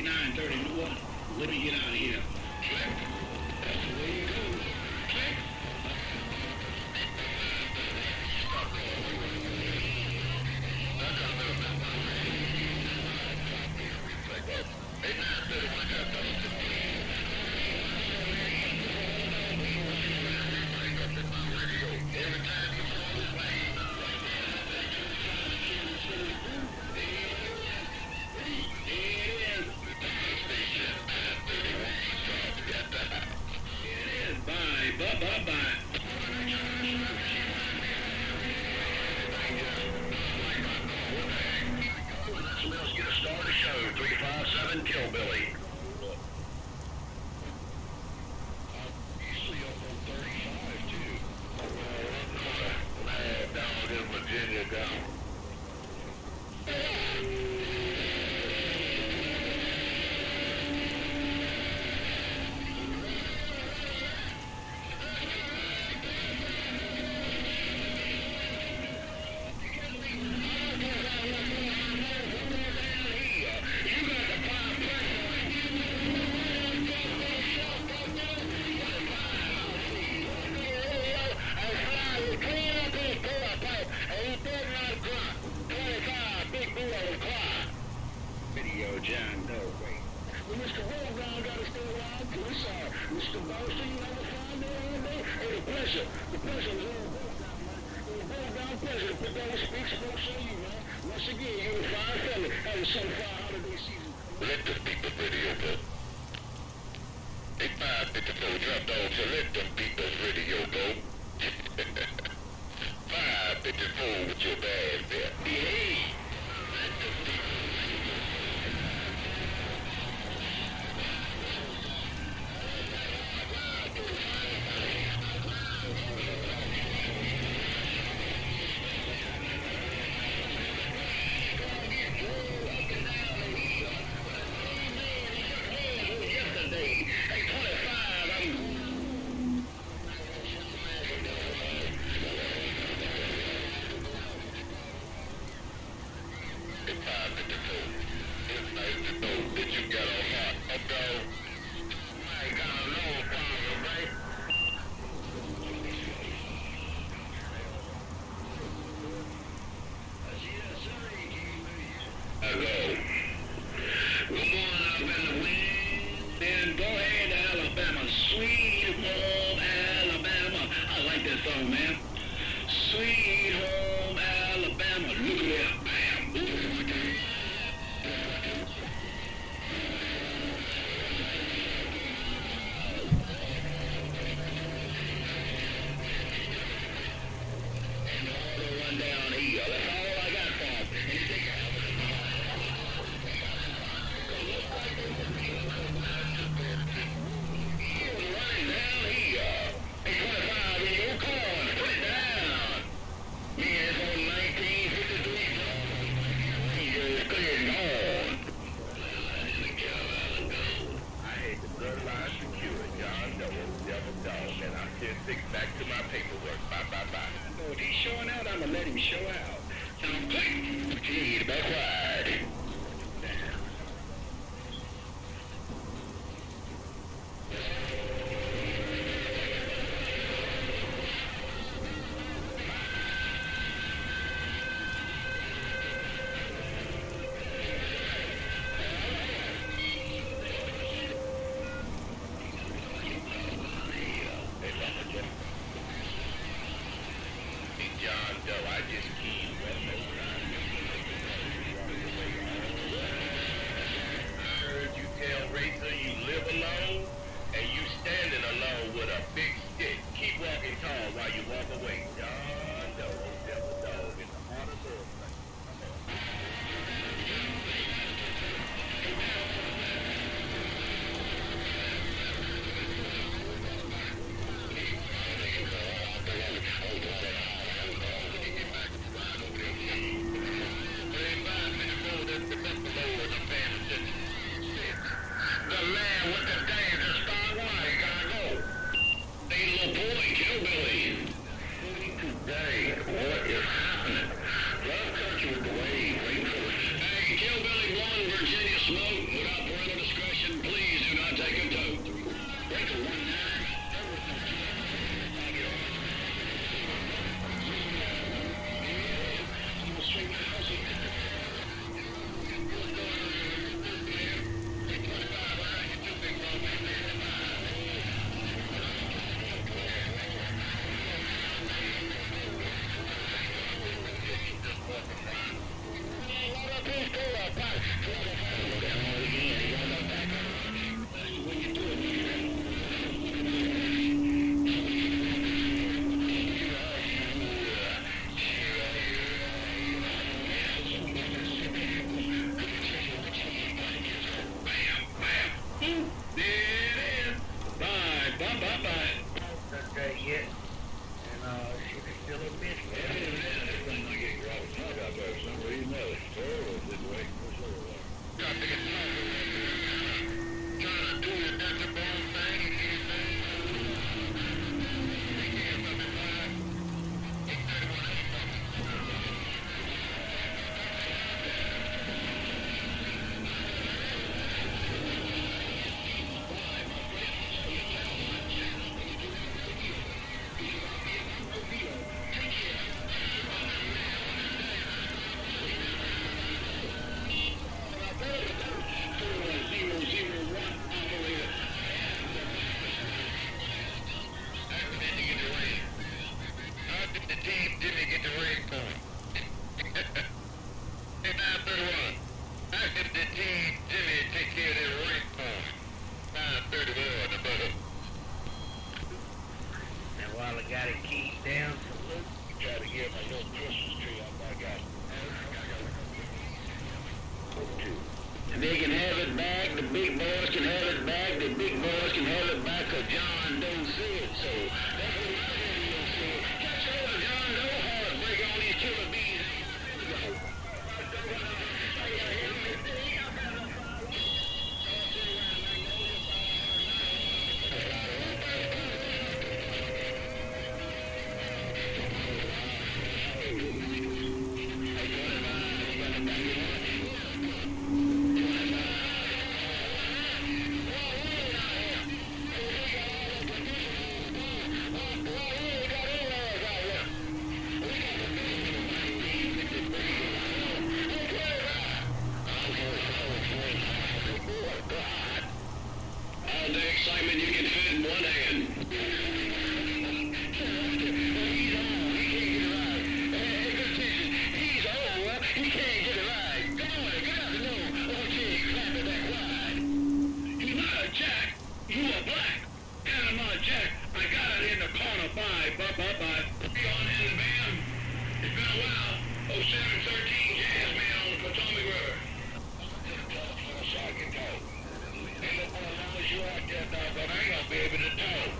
931. Let me get out of here. That's the way you go. John Doe, I just keep still a bitch. Yeah, it's going to get gross. I got that for some reason. It's terrible this way. Got to get trying to do the Dr. Bone thing. Got it keyed down, so look, you gotta get my little Christmas tree up I got. And they can have it back, the big boys can have it back, the big boys can have it back, cause John don't see it, so that's what I don't see it. Catch hold of John, don't hard break on these killer bees. All the excitement you can fit in one hand. He's on. He can't get it right. Come on, get out the door. Okay, clap it back wide. You're not a jack. You are black. And I'm not a jack. I got it in the corner. Bye. Be on in the band. It's been a while. 0713 Jazz Man on the Potomac River. So I can talk. Hey, look, as long as you're out there, dog, but I ain't gonna be able to talk.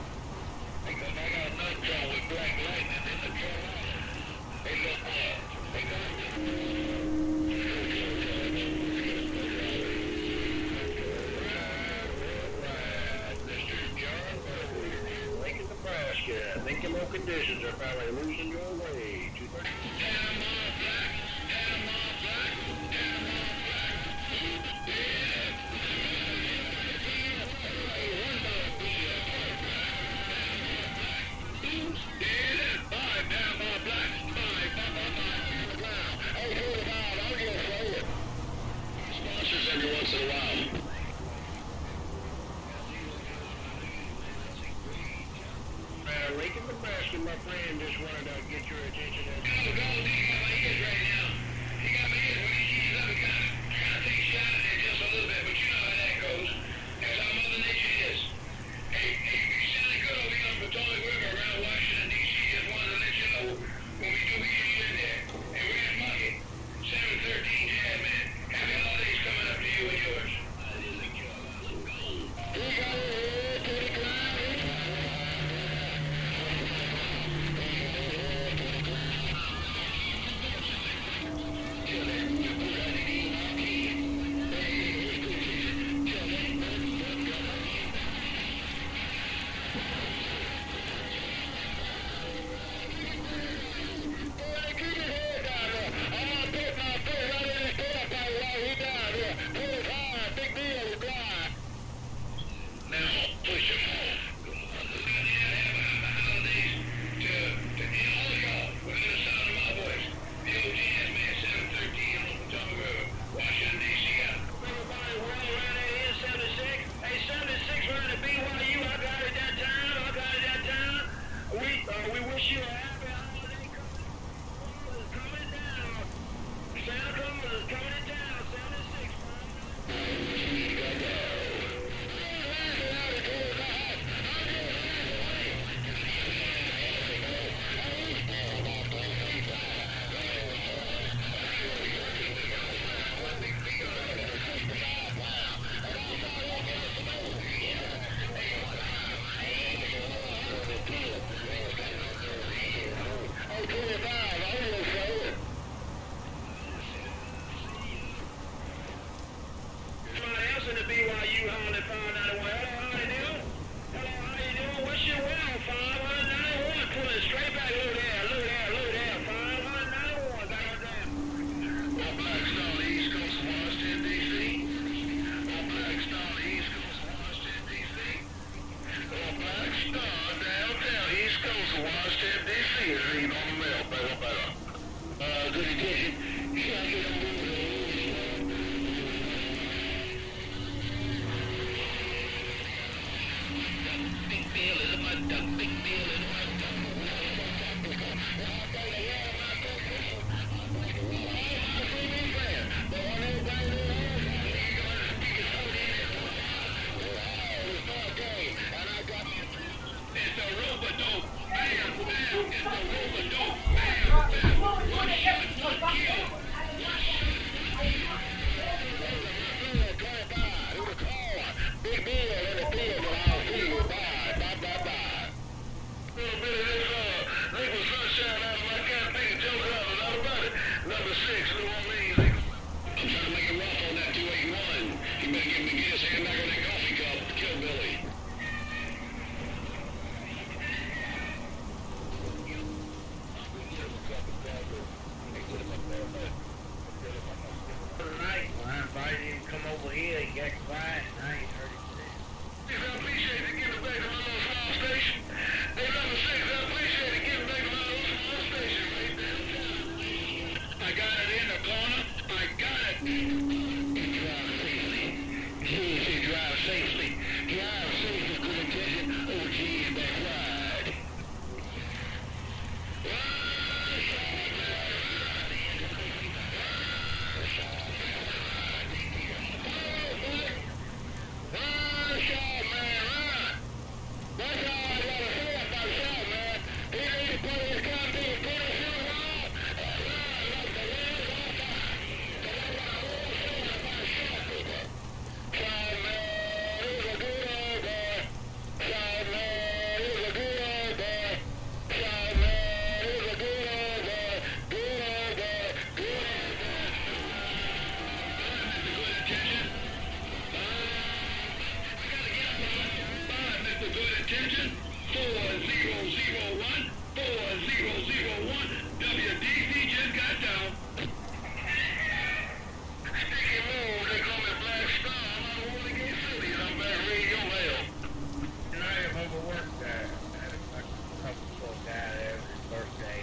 Because I got another car with black lightning in the Carolina. Hey, look, they got Lincoln, Nebraska. I think the low conditions are probably losing your way. Every once in a while. Lincoln, Nebraska, my friend just wanted to get your attention. Go, he got my ears right now. He got my ears. When he sees up, kind of takes you out of there just a little bit, but you know how that goes. That's how Mother Nature is. Hey, you sounded good over here on Potomac River around Washington, D.C. Just wanted to let you know when we do get you in there. And we're in Market, 713 Jazz Man. Happy holidays coming up to you and yours. Kill it. So Washington, D.C. is reading on the mail, better. Good attention. Should I get on board? Big Bill is my duck. Big Bill is my duck. It's a rope-a-dope. Bam, bam. It's a rope-a-dope. Bam, bam. One shot, one kill. Big Bill in the field, but I'll see you. Bye, bye, bye, bye. A little bit of this liquid sunshine out of my campaign. Joke out about it. Number 6, New Orleans. I'm trying to make it rough on that 281. He better get his hand back on that coffee cup. Kill Billy. Tonight, when I invited him to come over here, he got quiet and I ain't heard him say. I appreciate it. Getting back to my little small station. Hey, number 6, I appreciate it. Getting back to my little small station right downtown. I got it in the corner. I got it. Drive safely. Drive safely. Drive safely. Good attention. Oh, geez, back wide. Attention, 4001, 4001, WDC just got down. Sticky move, they call me Black Star. I'm out of Watergate City, and I'm back reading your mail. And I have overworked that. I had a couple folk out every birthday.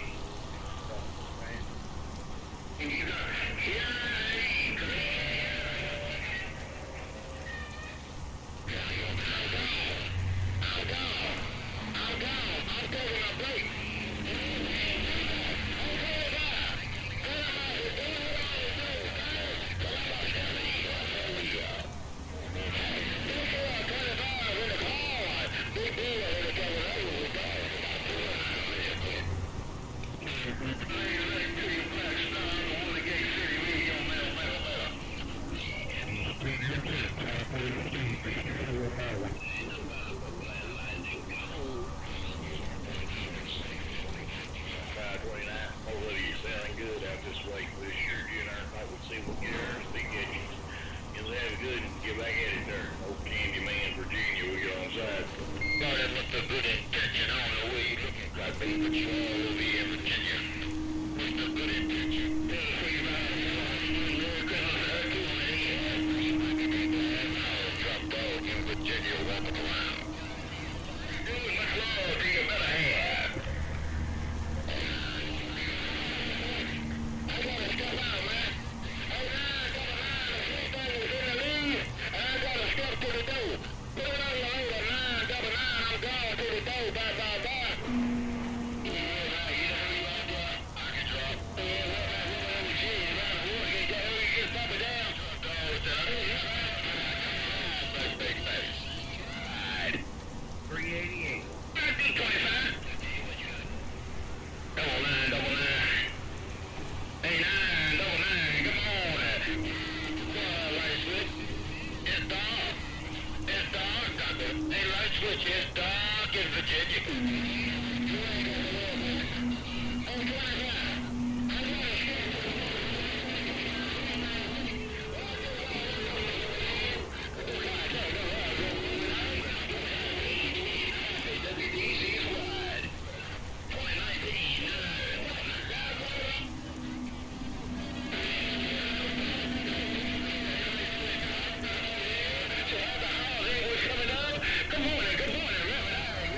Good morning, Reverend.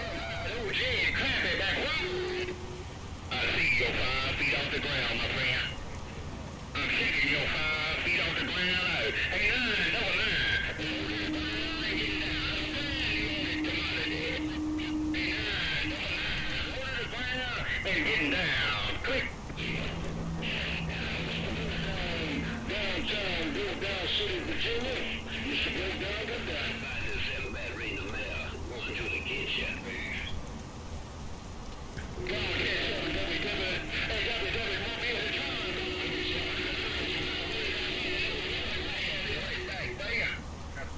Oh, gee, man down. Quick. Downtown, Down City, Virginia. Used to break down the down. I just have a battery in the mail. Going to the kitchen. Go ahead,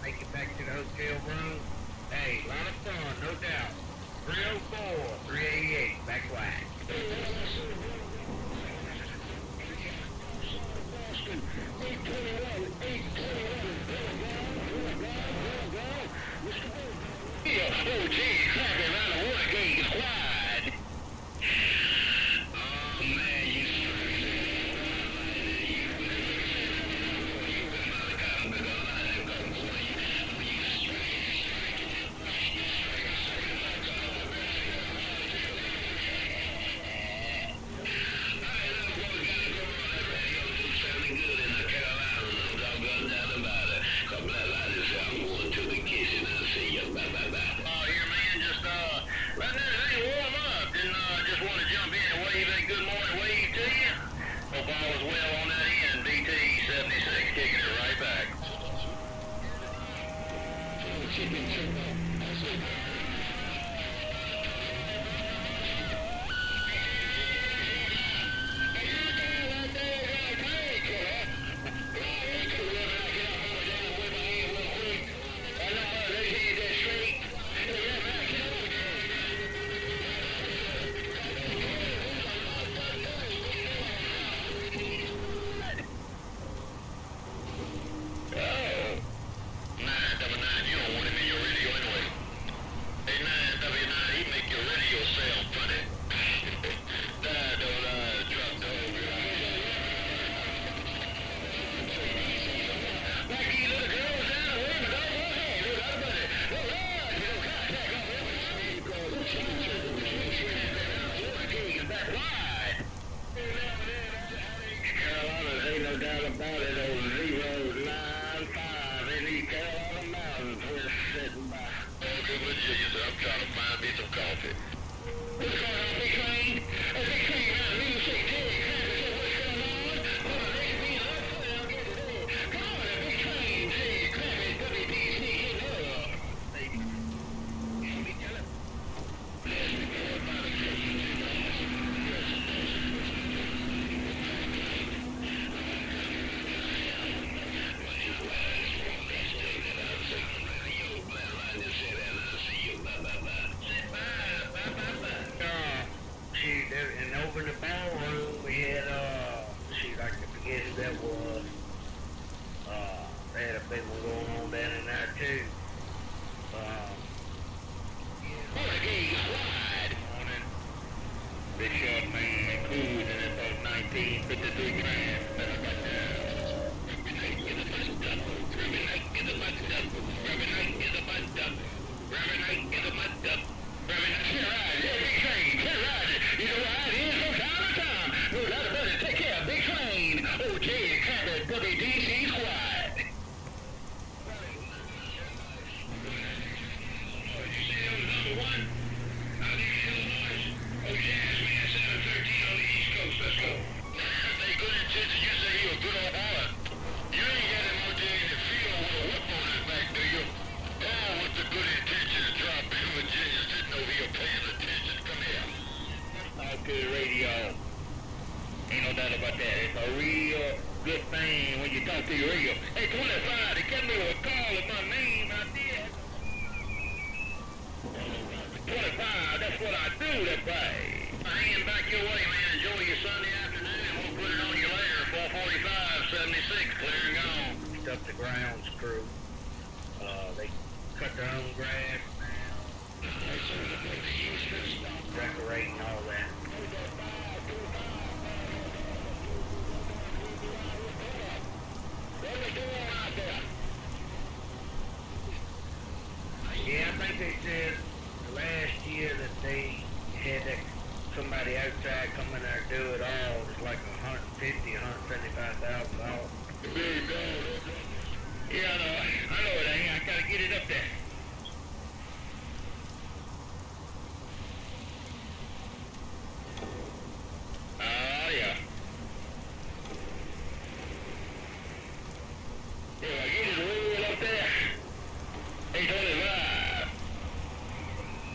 make it back to the hotel room. Hey, a lot of fun, no doubt. 304, 388, back wide. Oh, gee, traffic around the water gate is wide. Oh, man, you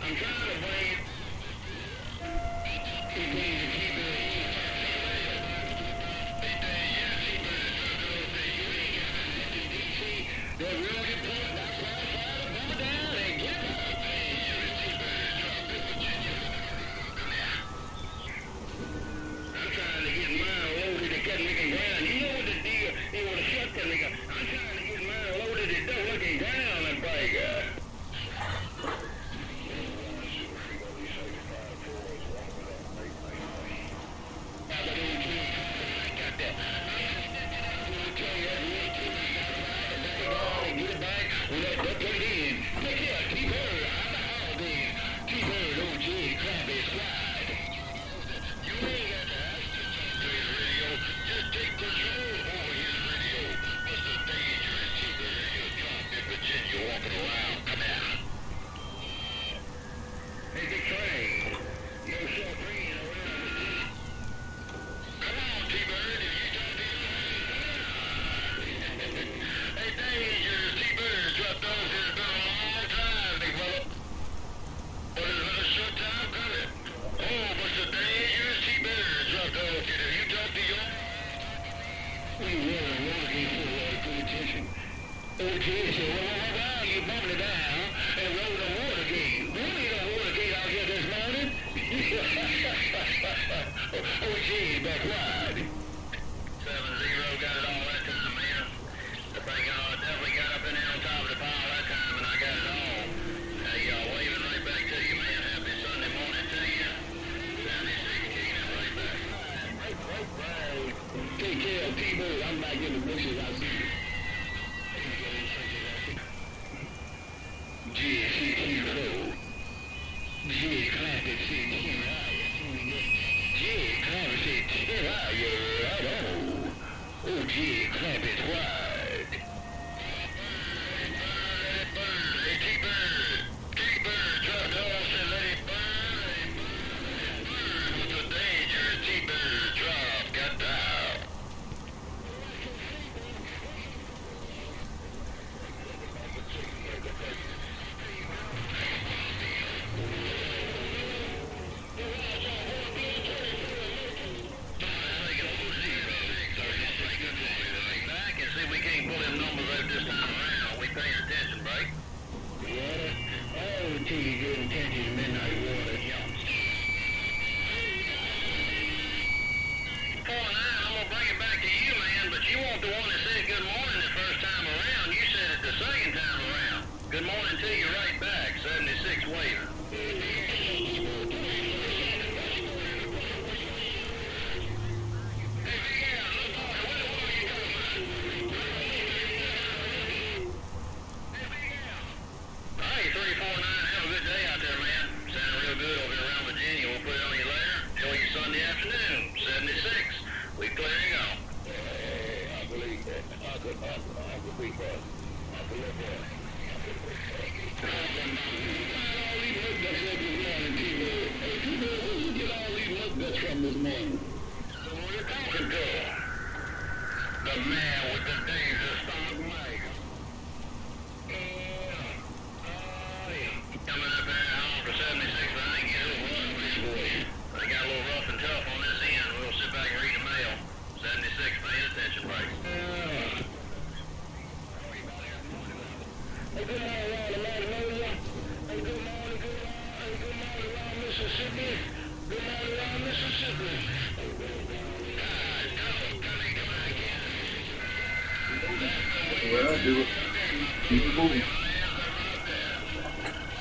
I'm trying to bring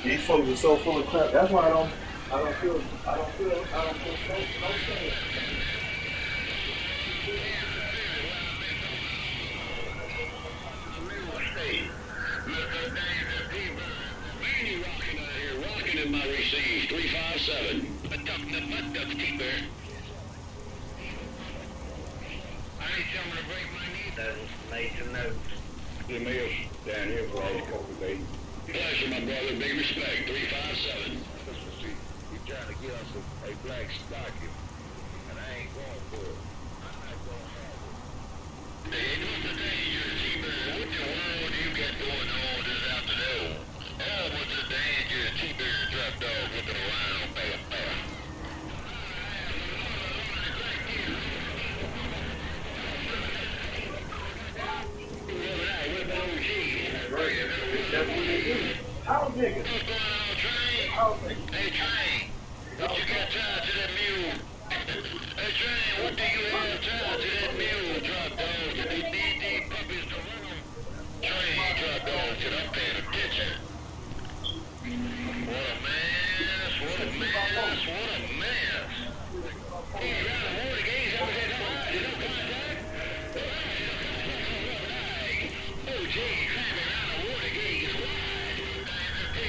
These folks are so full of crap. That's why I don't feel no shame. Rocking in my receive 357. I need someone to break my knee. Made some notes. The mail's down here for a couple of days. Pleasure, my brother. Big respect. 357. Listen, see, you're trying to get us a black stocking, and I ain't going for it. I'm not going to have it. Hey, what's the danger, T-Bird? What the world you got going on this afternoon? Oh, what's the danger, T-Bird drop dog? Hey, Train, what you got tied to that mule? Hey, Train, what do you have tied to that mule, drop dog? They need these puppies to run them. Train, drop dog, till I'm paying attention. What a mess, what a mess, what a mess. He's around the water gauge, ever said no hide, no contact? Oh, gee, climbing around the water gauge is wide. The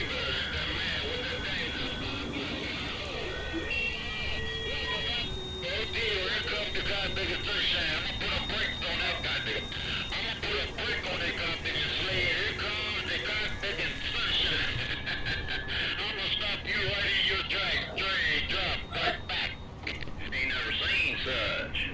man with the dangerous oh dear, here comes the goddamn first time. I'm gonna put a brake on that goddamn. I'm gonna put a brake on that goddamn sled. Here comes the goddamn sunshine. I'm gonna stop you right in your tracks. Train, drop, right back. Ain't never seen such.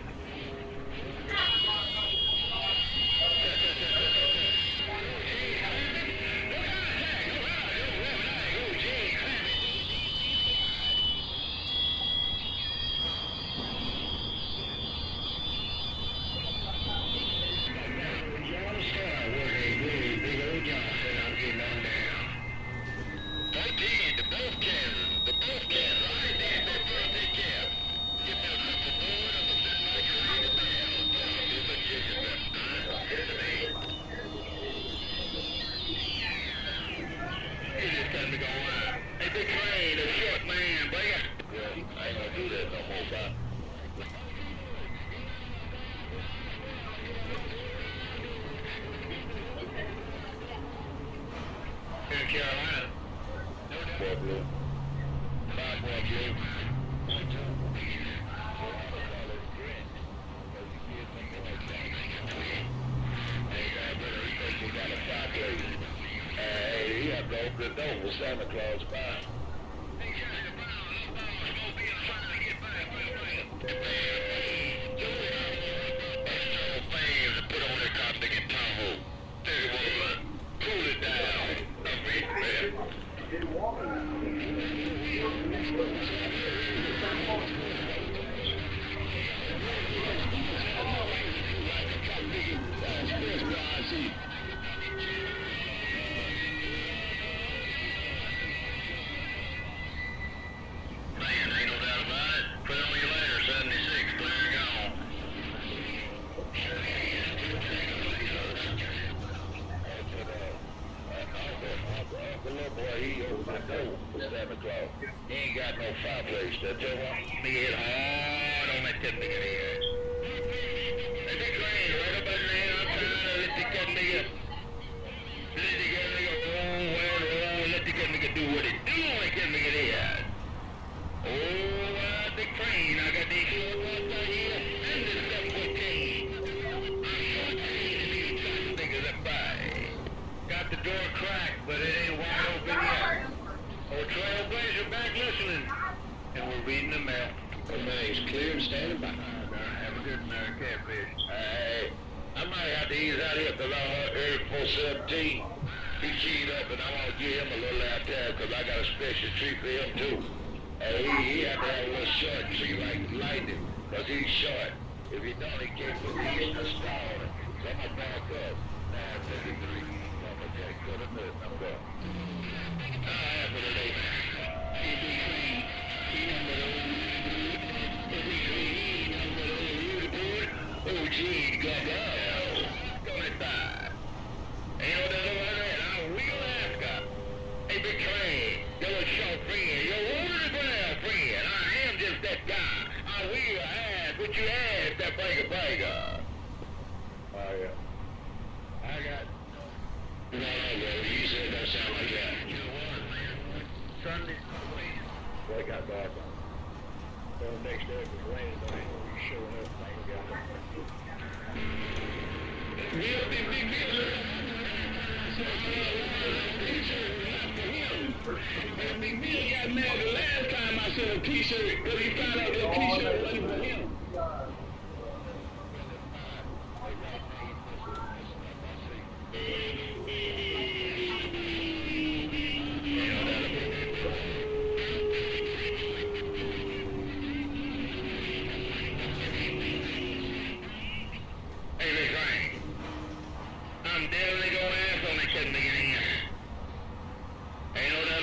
Carolina. Boy, blue. 5 boy, blue. Hey, he had to open the door for Santa Claus, bye. Cool it down. He ain't got no fireplace. That's all right. Me hit hard on that cut nigga here. That's a train right up in there. I'm trying to let the cut nigga. Let the cut nigga roll. Let the cut nigga do what it do on the cut nigga there. Oh, the train. I got these short ones out here. And this F250. I'm short niggas up by. Got the door cracked, but it ain't wide open yet. Oh, Trailblazer back listening. And we're reading the mail. The mail's clear and standing by. Have a good catfish. Hey, I might have to ease out here because I heard 417. He keyed up and I want to give him a little out there because I got a special treat for him too. He had to have a little short tree like lightning because he's short. If he don't, he can't put the east to stall. So I'm going to back up. 9:33. I'm going to take good a minute. I'm going. Oh, gee, go down. Ain't no doubt about that. I will ask her. Hey, big train, your little short friend, your over-the-ground friend. I am just that guy. I will ask what you ask that breaker. Oh, yeah. I got... No, you said that sound like that. You know what, man? Sunday, well, it got dark on. So the next day it was raining, but I ain't gonna be showing up. I ain't got it. Big Bill got mad the last time I sent a t-shirt because he found out that t-shirt wasn't for him. I'm definitely gonna ask on that cut nigga in here. Ain't no doubt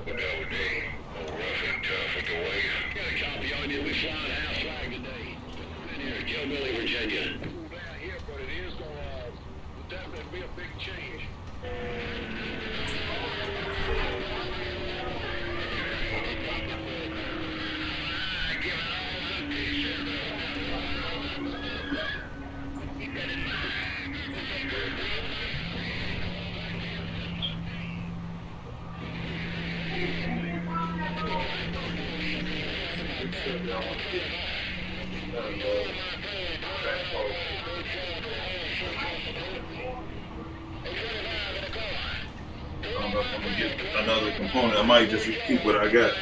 What that would be? Oh, rough and tough with the wave. Got a copy on you. We flying house flag today. In here, Gilbilly, Virginia. Cool down here, but it is gonna definitely be a big change. I don't know if I'm gonna get another component. I might just keep what I got.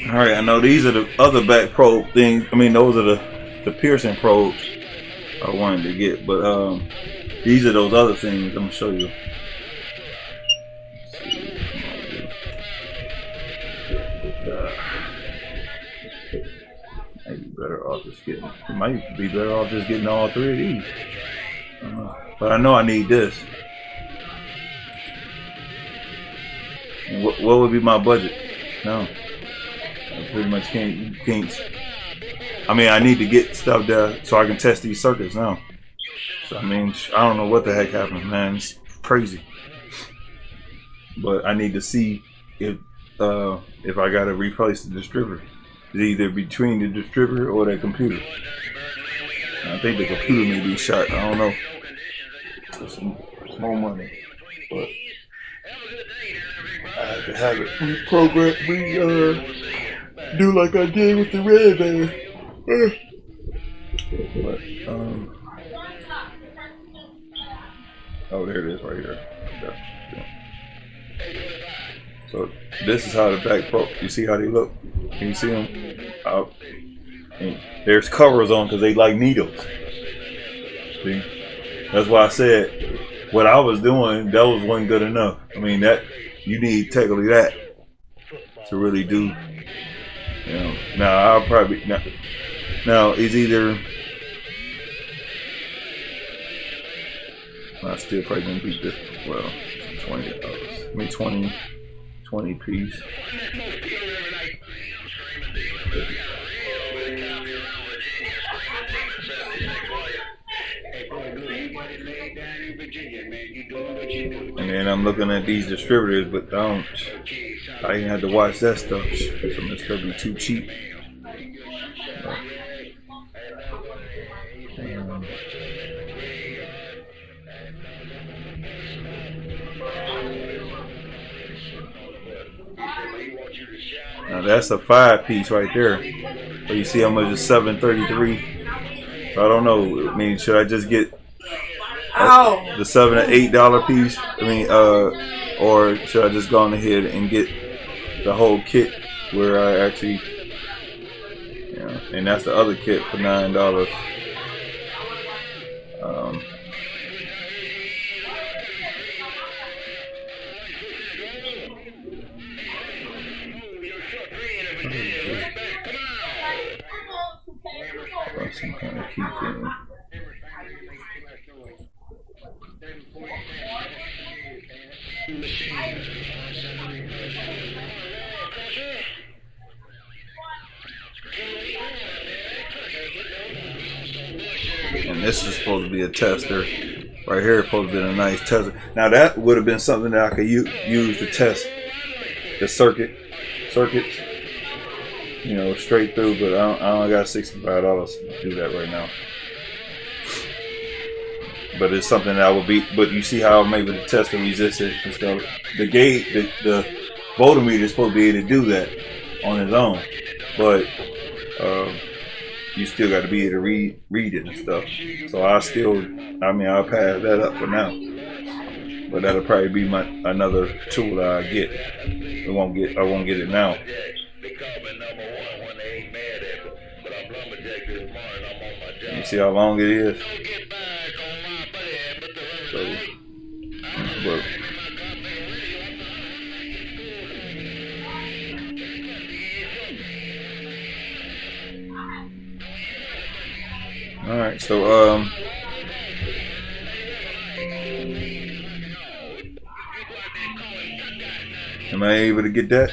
All right, I know these are the other back probe things. I mean, those are the piercing probes I wanted to get, but these are those other things. I'm gonna show you. Maybe better off just getting. Might be better off just getting all three of these. But I know I need this. And what would be my budget? No. I pretty much can't. I mean, I need to get stuff there so I can test these circuits now. So I mean, I don't know what the heck happened, man. It's crazy. But I need to see if I gotta replace the distributor. It's either between the distributor or that computer. And I think the computer may be shot. I don't know. It's more money, but I have to have it reprogrammed. Do like I did with the red van. But, oh, there it is right here. Yeah. So this is how the back probe. You see how they look? Can you see them? And there's covers on because they like needles. See? That's why I said what I was doing. That wasn't good enough. I mean that you need technically that to really do. You know, now I'll probably now it's either I still probably gonna beat this. Well, $20. I mean 20 piece. And then I'm looking at these distributors, but I didn't have to watch that stuff. Some of this stuff be too cheap. Now that's a 5-piece right there. But you see how much is $7.33. So I don't know. I mean, should I just get the $7 or $8 piece? I mean, or should I just go on ahead and get the whole kit where I actually, you know, and that's the other kit for $9. Some kind of key thing. And this is supposed to be a tester. Right here is supposed to be a nice tester. Now that would have been something that I could use to test the circuits, you know, straight through, but I only got $65 to do that right now. But it's something that I would be. But you see how I'm able to test the resistance and stuff. The gauge, the voltmeter is supposed to be able to do that on its own. But you still got to be able to read it and stuff. So I'll pass that up for now. But that'll probably be another tool that I get. I won't get it now. You see how long it is? So, but all right, so am I able to get that?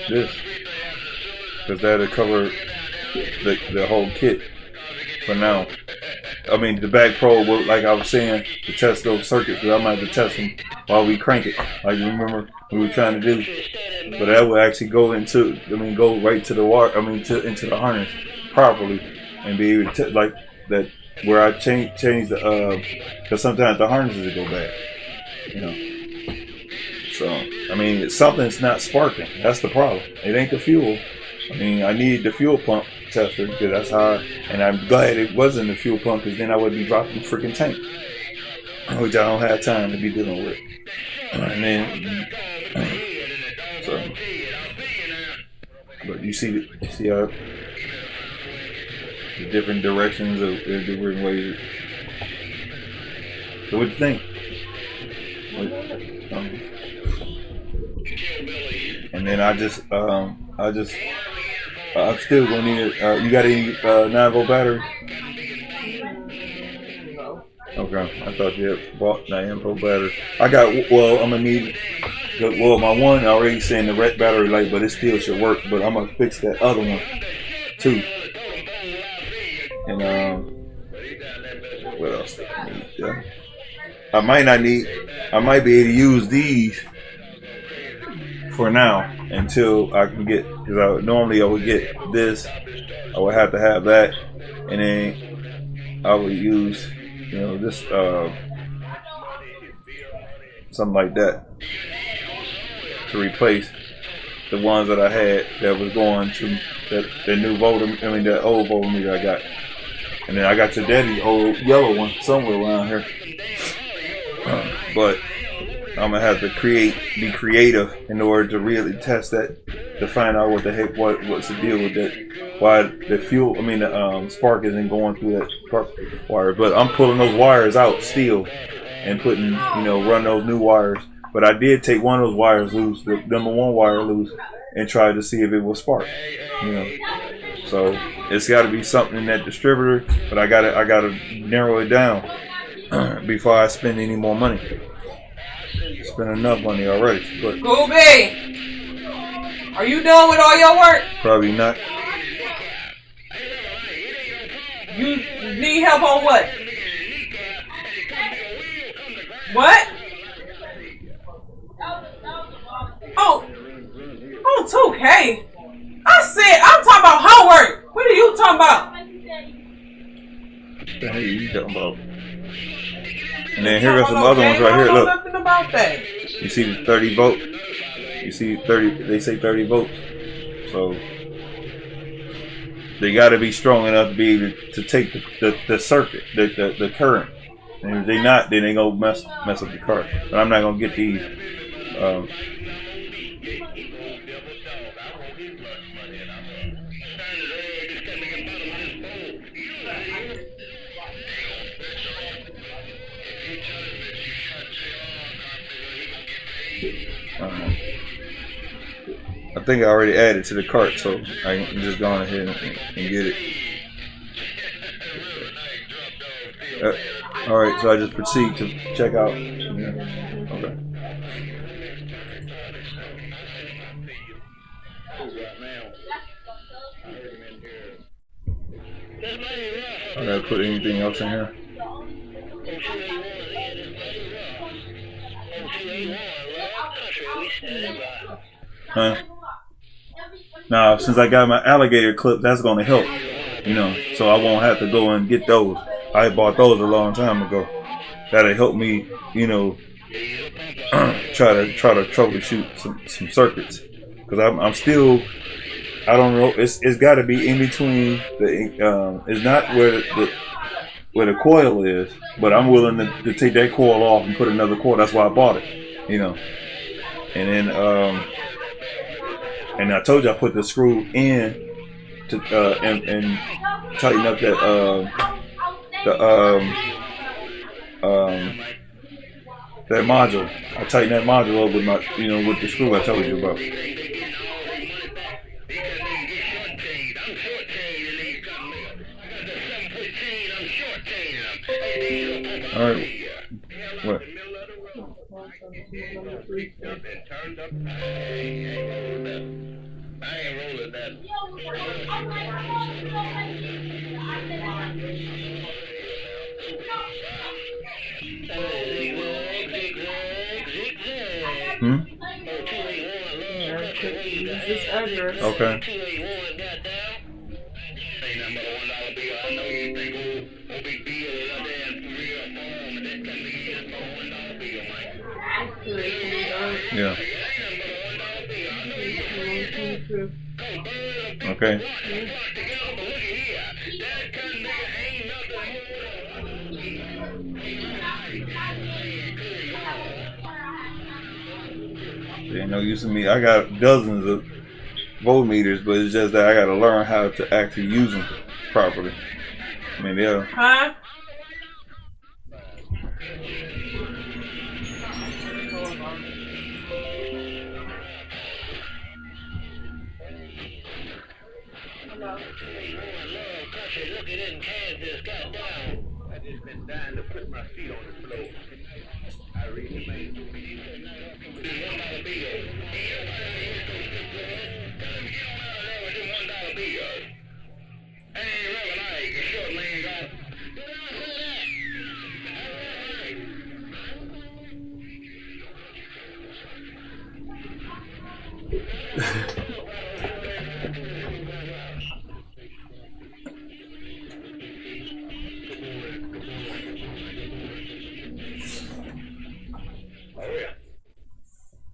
This, because that'll cover the whole kit for now. I mean, the back probe, like I was saying, to test those circuits, because I might have to test them while we crank it, like you remember we were trying to do. But that will actually go into, go right to the wire, into the harness properly, and be able to like that where I change the because sometimes the harnesses go bad, you know. So something's not sparking. That's the problem. It ain't the fuel. I need the fuel pump tester because that's how. And I'm glad it wasn't the fuel pump, because then I would be dropping the freaking tank, which I don't have time to be dealing with. And then, so, but you see how the different directions of the different ways. So what do you think? And then I'm still gonna need it. You got any 9-volt battery? Okay, I thought you had bought 9-volt battery. I'm gonna need. My one already saying the red battery light, but it still should work. But I'm gonna fix that other one too. And what else? I might be able to use these for now until I can get, because normally I would get this, I would have to have that, and then I would use this something like that to replace the ones that I had that was going to the new voltmeter, the old voltmeter I got. And then I got your daddy's old yellow one somewhere around here. But I'm gonna have to be creative in order to really test that, to find out what the heck, what's the deal with that, why the fuel, the spark isn't going through that spark wire. But I'm pulling those wires out still and putting, run those new wires. But I did take one of those wires loose, the number one wire loose, and try to see if it will spark. So it's got to be something in that distributor, but I gotta narrow it down before I spend any more money. Spent enough money already. But Gooby, are you done with all your work? Probably not. You need help on what? What? Oh, 2K. I said, I'm talking about homework. What are you talking about? What the hell are you talking about? And then here are some other ones right here. Look. Nothing about that. You see the 30 volt? You see 30, they say 30 volts. So they got to be strong enough to be able to take the circuit, the current. And if they not, then they gonna mess up the car. But I'm not gonna get these. I think I already added to the cart, so I can just go on ahead and get it. Alright, so I just proceed to check out. Yeah. Okay. I gotta put anything else in here? Huh? Now, since I got my alligator clip, that's gonna help, so I won't have to go and get those. I bought those a long time ago. That'll help me, try to troubleshoot some circuits, because I'm still I don't know. It's got to be in between the. It's not where the coil is, but I'm willing to take that coil off and put another coil. That's why I bought it, you know. And then and I told you I put the screw in to and tighten up that module. I tighten that module up with my, you know, with the screw I told you about. All right. What? I ain't rolling that. Hmm? This address. Okay. Yeah. Okay. Ain't no use to me. I got dozens of voltmeters, but it's just that I got to learn how to actually use them properly. I mean, yeah. Huh? I just been dying to put my feet on the floor. I read the main $1 bill. I ain't really like a short man got.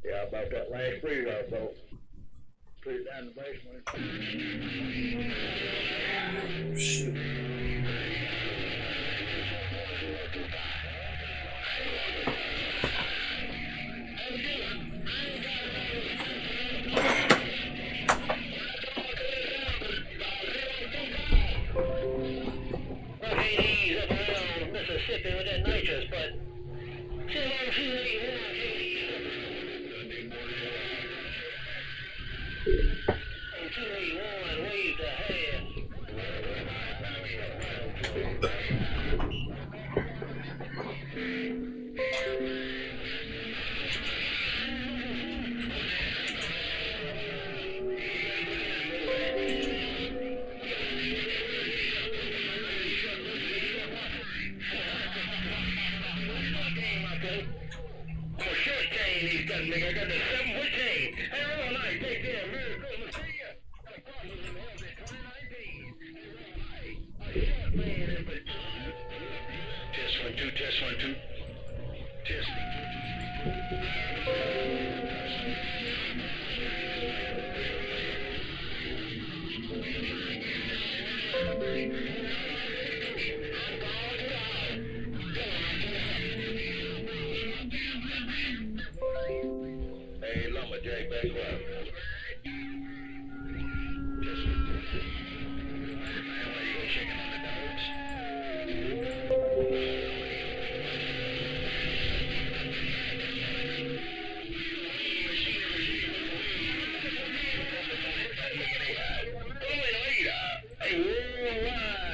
Yeah, about that last breed I bought. Put it down in the basement. Shit. Mississippi with that nitrous, but I got the 7-foot chain. Hey, all night, take care. Merry Christmas to you. Test 1 2, test 1 2. Test. Hey, lumberjack, back up. Hey, worldwide.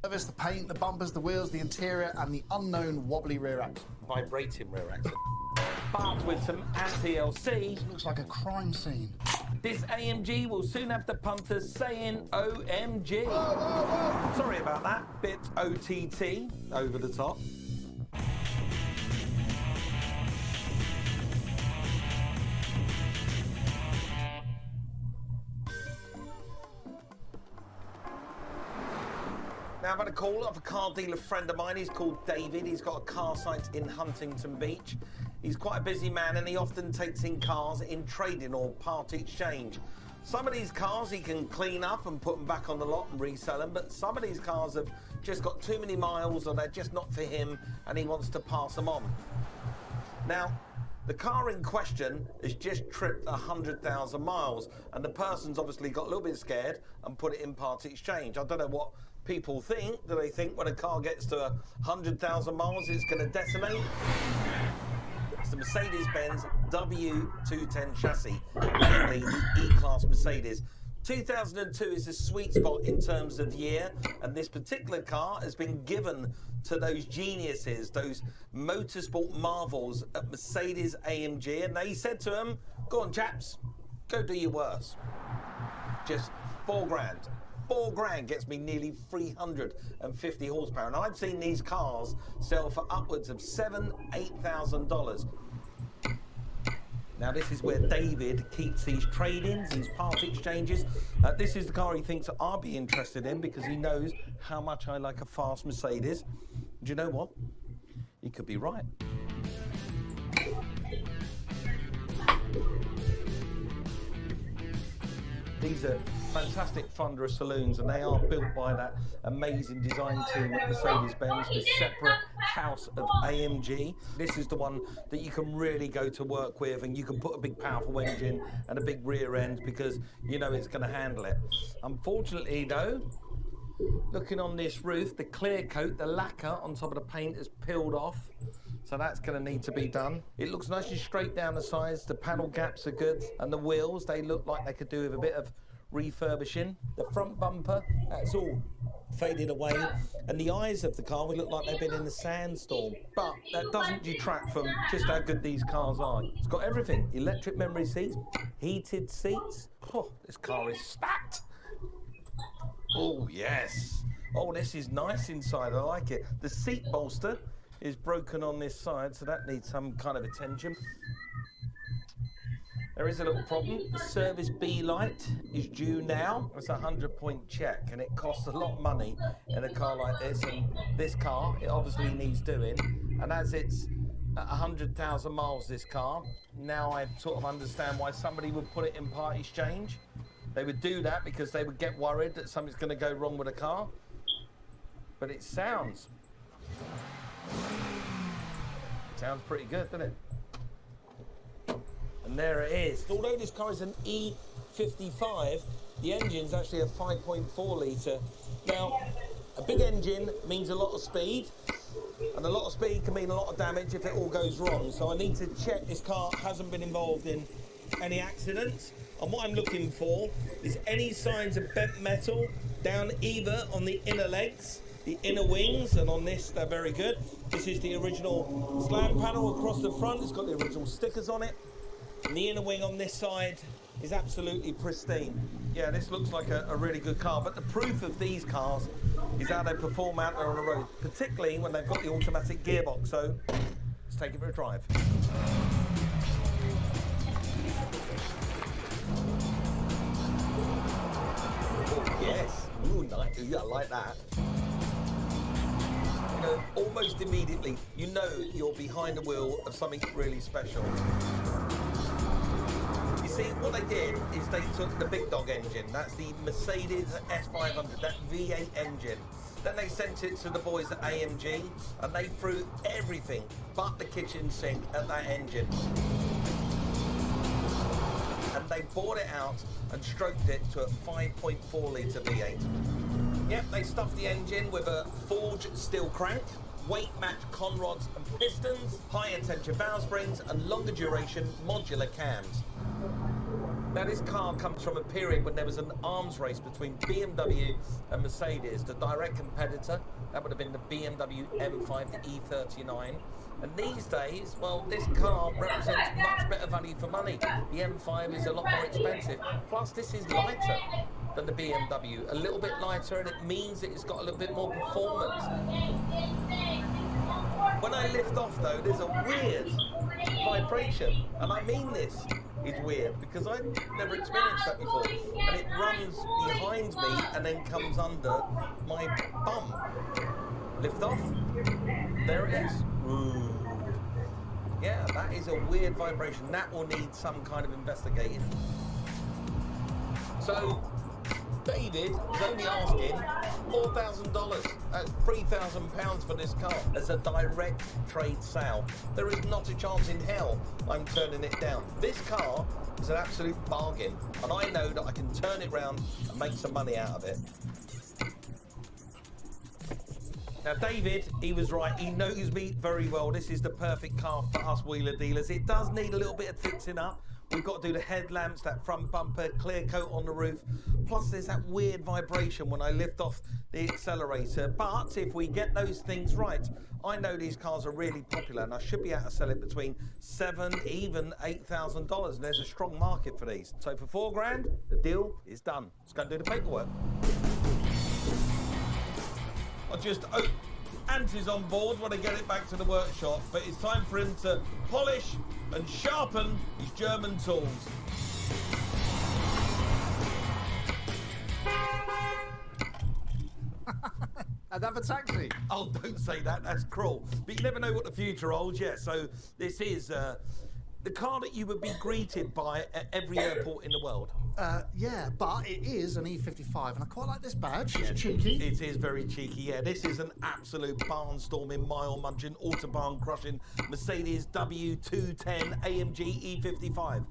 Service, the paint, the bumpers, the wheels, the interior, and the unknown wobbly rear axle. Vibrating rear axle. But with some anti-LC, Looks like a crime scene. this AMG will soon have the punters saying OMG. Sorry about that, bit OTT, over the top. Now I've had a call off a car dealer friend of mine. He's called David. He's got a car site in Huntington Beach. He's quite a busy man and he often takes in cars in trading or part exchange. Some of these cars he can clean up and put them back on the lot and resell them, but some of these cars have just got too many miles or they're just not for him and he wants to pass them on. Now, the car in question has just tripped 100,000 miles and the person's obviously got a little bit scared and put it in part exchange. I don't know what people think. Do they think when a car gets to 100,000 miles it's going to decimate? It's the Mercedes-Benz W210 chassis, mainly the E-Class Mercedes. 2002 is a sweet spot in terms of year, and this particular car has been given to those geniuses, those motorsport marvels at Mercedes AMG, and they said to them, go on chaps, go do your worst. Just $4 grand. $4 grand gets me nearly 350 horsepower, and I've seen these cars sell for upwards of $7,000, $8,000. Now this is where David keeps these trade-ins, these part exchanges. This is the car he thinks I'll be interested in because he knows how much I like a fast Mercedes. Do you know what? He could be right. These are fantastic Thunderer saloons and they are built by that amazing design team at Mercedes-Benz, the separate house of AMG. This is the one that you can really go to work with and you can put a big powerful engine and a big rear end because you know it's going to handle it. Unfortunately though, looking on this roof, the clear coat, the lacquer on top of the paint is peeled off. So that's going to need to be done. It looks nice and straight down the sides. The panel gaps are good. And the wheels, they look like they could do with a bit of refurbishing. The front bumper, that's all faded away. And the eyes of the car would look like they've been in the sandstorm. But that doesn't detract from just how good these cars are. It's got everything. Electric memory seats, heated seats. Oh, this car is stacked. Oh, yes. Oh, this is nice inside. I like it. The seat bolster is broken on this side, so that needs some kind of attention. There is a little problem. The service B light is due now. It's a 100-point check, and it costs a lot of money in a car like this. And this car, it obviously needs doing. And as it's at 100,000 miles, this car, now I sort of understand why somebody would put it in part exchange. They would do that because they would get worried that something's going to go wrong with a car. But it sounds pretty good, doesn't it? And there it is. Although this car is an E55, the engine's actually a 5.4 litre. Now, a big engine means a lot of speed, and a lot of speed can mean a lot of damage if it all goes wrong. So I need to check this car hasn't been involved in any accidents. And what I'm looking for is any signs of bent metal down either on the inner legs, the inner wings, and on this they're very good. This is the original slam panel across the front. It's got the original stickers on it. And the inner wing on this side is absolutely pristine. Yeah, this looks like a really good car, but the proof of these cars is how they perform out there on the road, particularly when they've got the automatic gearbox. So let's take it for a drive. Oh, yes. Ooh, nice. Yeah, I like that. You know, almost immediately, you know you're behind the wheel of something really special. You see, what they did is they took the big dog engine. That's the Mercedes S500, that V8 engine. Then they sent it to the boys at AMG, and they threw everything but the kitchen sink at that engine. And they bored it out and stroked it to a 5.4 litre V8. Yep, they stuffed the engine with a forged steel crank, weight-matched conrods and pistons, high-tension valve springs, and longer-duration modular cams. Now, this car comes from a period when there was an arms race between BMW and Mercedes. The direct competitor, that would have been the BMW M5, the E39. And these days, well, this car represents much better value for money. The M5 is a lot more expensive. Plus, this is lighter than the BMW, a little bit lighter, and it means that it's got a little bit more performance. When I lift off, though, there's a weird vibration, and I mean this is weird because I've never experienced that before, and it runs behind me and then comes under my bum. Lift off, there it is. Ooh. Yeah, that is a weird vibration. That will need some kind of investigating. So David is only asking $4,000. That's £3,000 for this car as a direct trade sale. There is not a chance in hell I'm turning it down. This car is an absolute bargain, and I know that I can turn it round and make some money out of it. Now, David, he was right. He knows me very well. This is the perfect car for us wheeler dealers. It does need a little bit of fixing up. We've got to do the headlamps, that front bumper, clear coat on the roof. Plus, there's that weird vibration when I lift off the accelerator. But if we get those things right, I know these cars are really popular, and I should be able to sell it between $7,000, even $8,000. And there's a strong market for these. So for $4,000, the deal is done. Let's go and do the paperwork. Anti's on board when I get it back to the workshop, but it's time for him to polish and sharpen his German tools. Another taxi. Oh, don't say that, that's cruel. But you never know what the future holds, yeah. So this is the car that you would be greeted by at every airport in the world. Yeah, but it is an E55, and I quite like this badge. It's cheeky. It is very cheeky, yeah. This is an absolute barnstorming, mile-munching, autobahn-crushing Mercedes W210 AMG E55.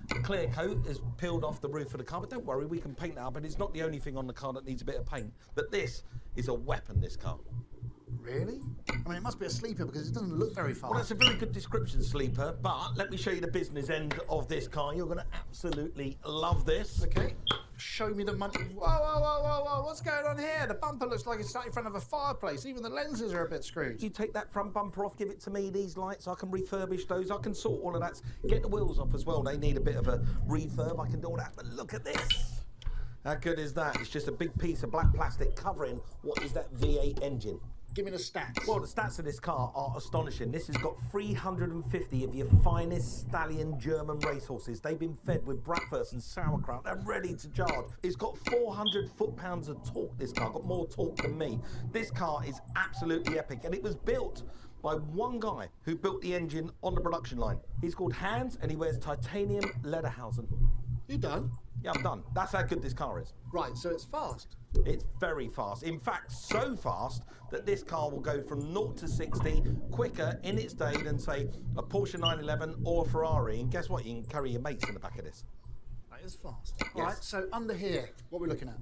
The clear coat is peeled off the roof of the car, but don't worry, we can paint that up, and it's not the only thing on the car that needs a bit of paint. But this is a weapon, this car. Really? I mean, it must be a sleeper because it doesn't look very fast. Well, that's a very good description, sleeper, but let me show you the business end of this car. You're going to absolutely love this. Okay. Show me the money. Whoa, whoa, whoa, whoa, whoa. What's going on here? The bumper looks like it's sat in front of a fireplace. Even the lenses are a bit screwed. You take that front bumper off, give it to me, these lights, I can refurbish those, I can sort all of that. Get the wheels off as well. They need a bit of a refurb. I can do all that, but look at this. How good is that? It's just a big piece of black plastic covering what is that V8 engine. Give me the stats. Well, the stats of this car are astonishing. This has got 350 of your finest stallion German racehorses. They've been fed with bratwurst and sauerkraut. They're ready to charge. It's got 400 foot-pounds of torque, this car. Got more torque than me. This car is absolutely epic, and it was built by one guy who built the engine on the production line. He's called Hans, and he wears titanium Lederhosen. You done? Yeah, I'm done. That's how good this car is. Right, so it's fast. It's very fast. In fact, so fast that this car will go from 0 to 60 quicker in its day than, say, a Porsche 911 or a Ferrari. And guess what? You can carry your mates in the back of this. That is fast. Yes. Right, so under here, what are we looking at?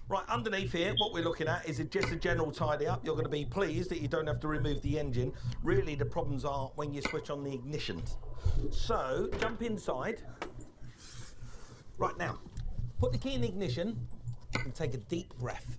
Right, underneath here, what we're looking at is just a general tidy up. You're going to be pleased that you don't have to remove the engine. Really, the problems are when you switch on the ignition. So, jump inside. Right now, put the key in the ignition and take a deep breath.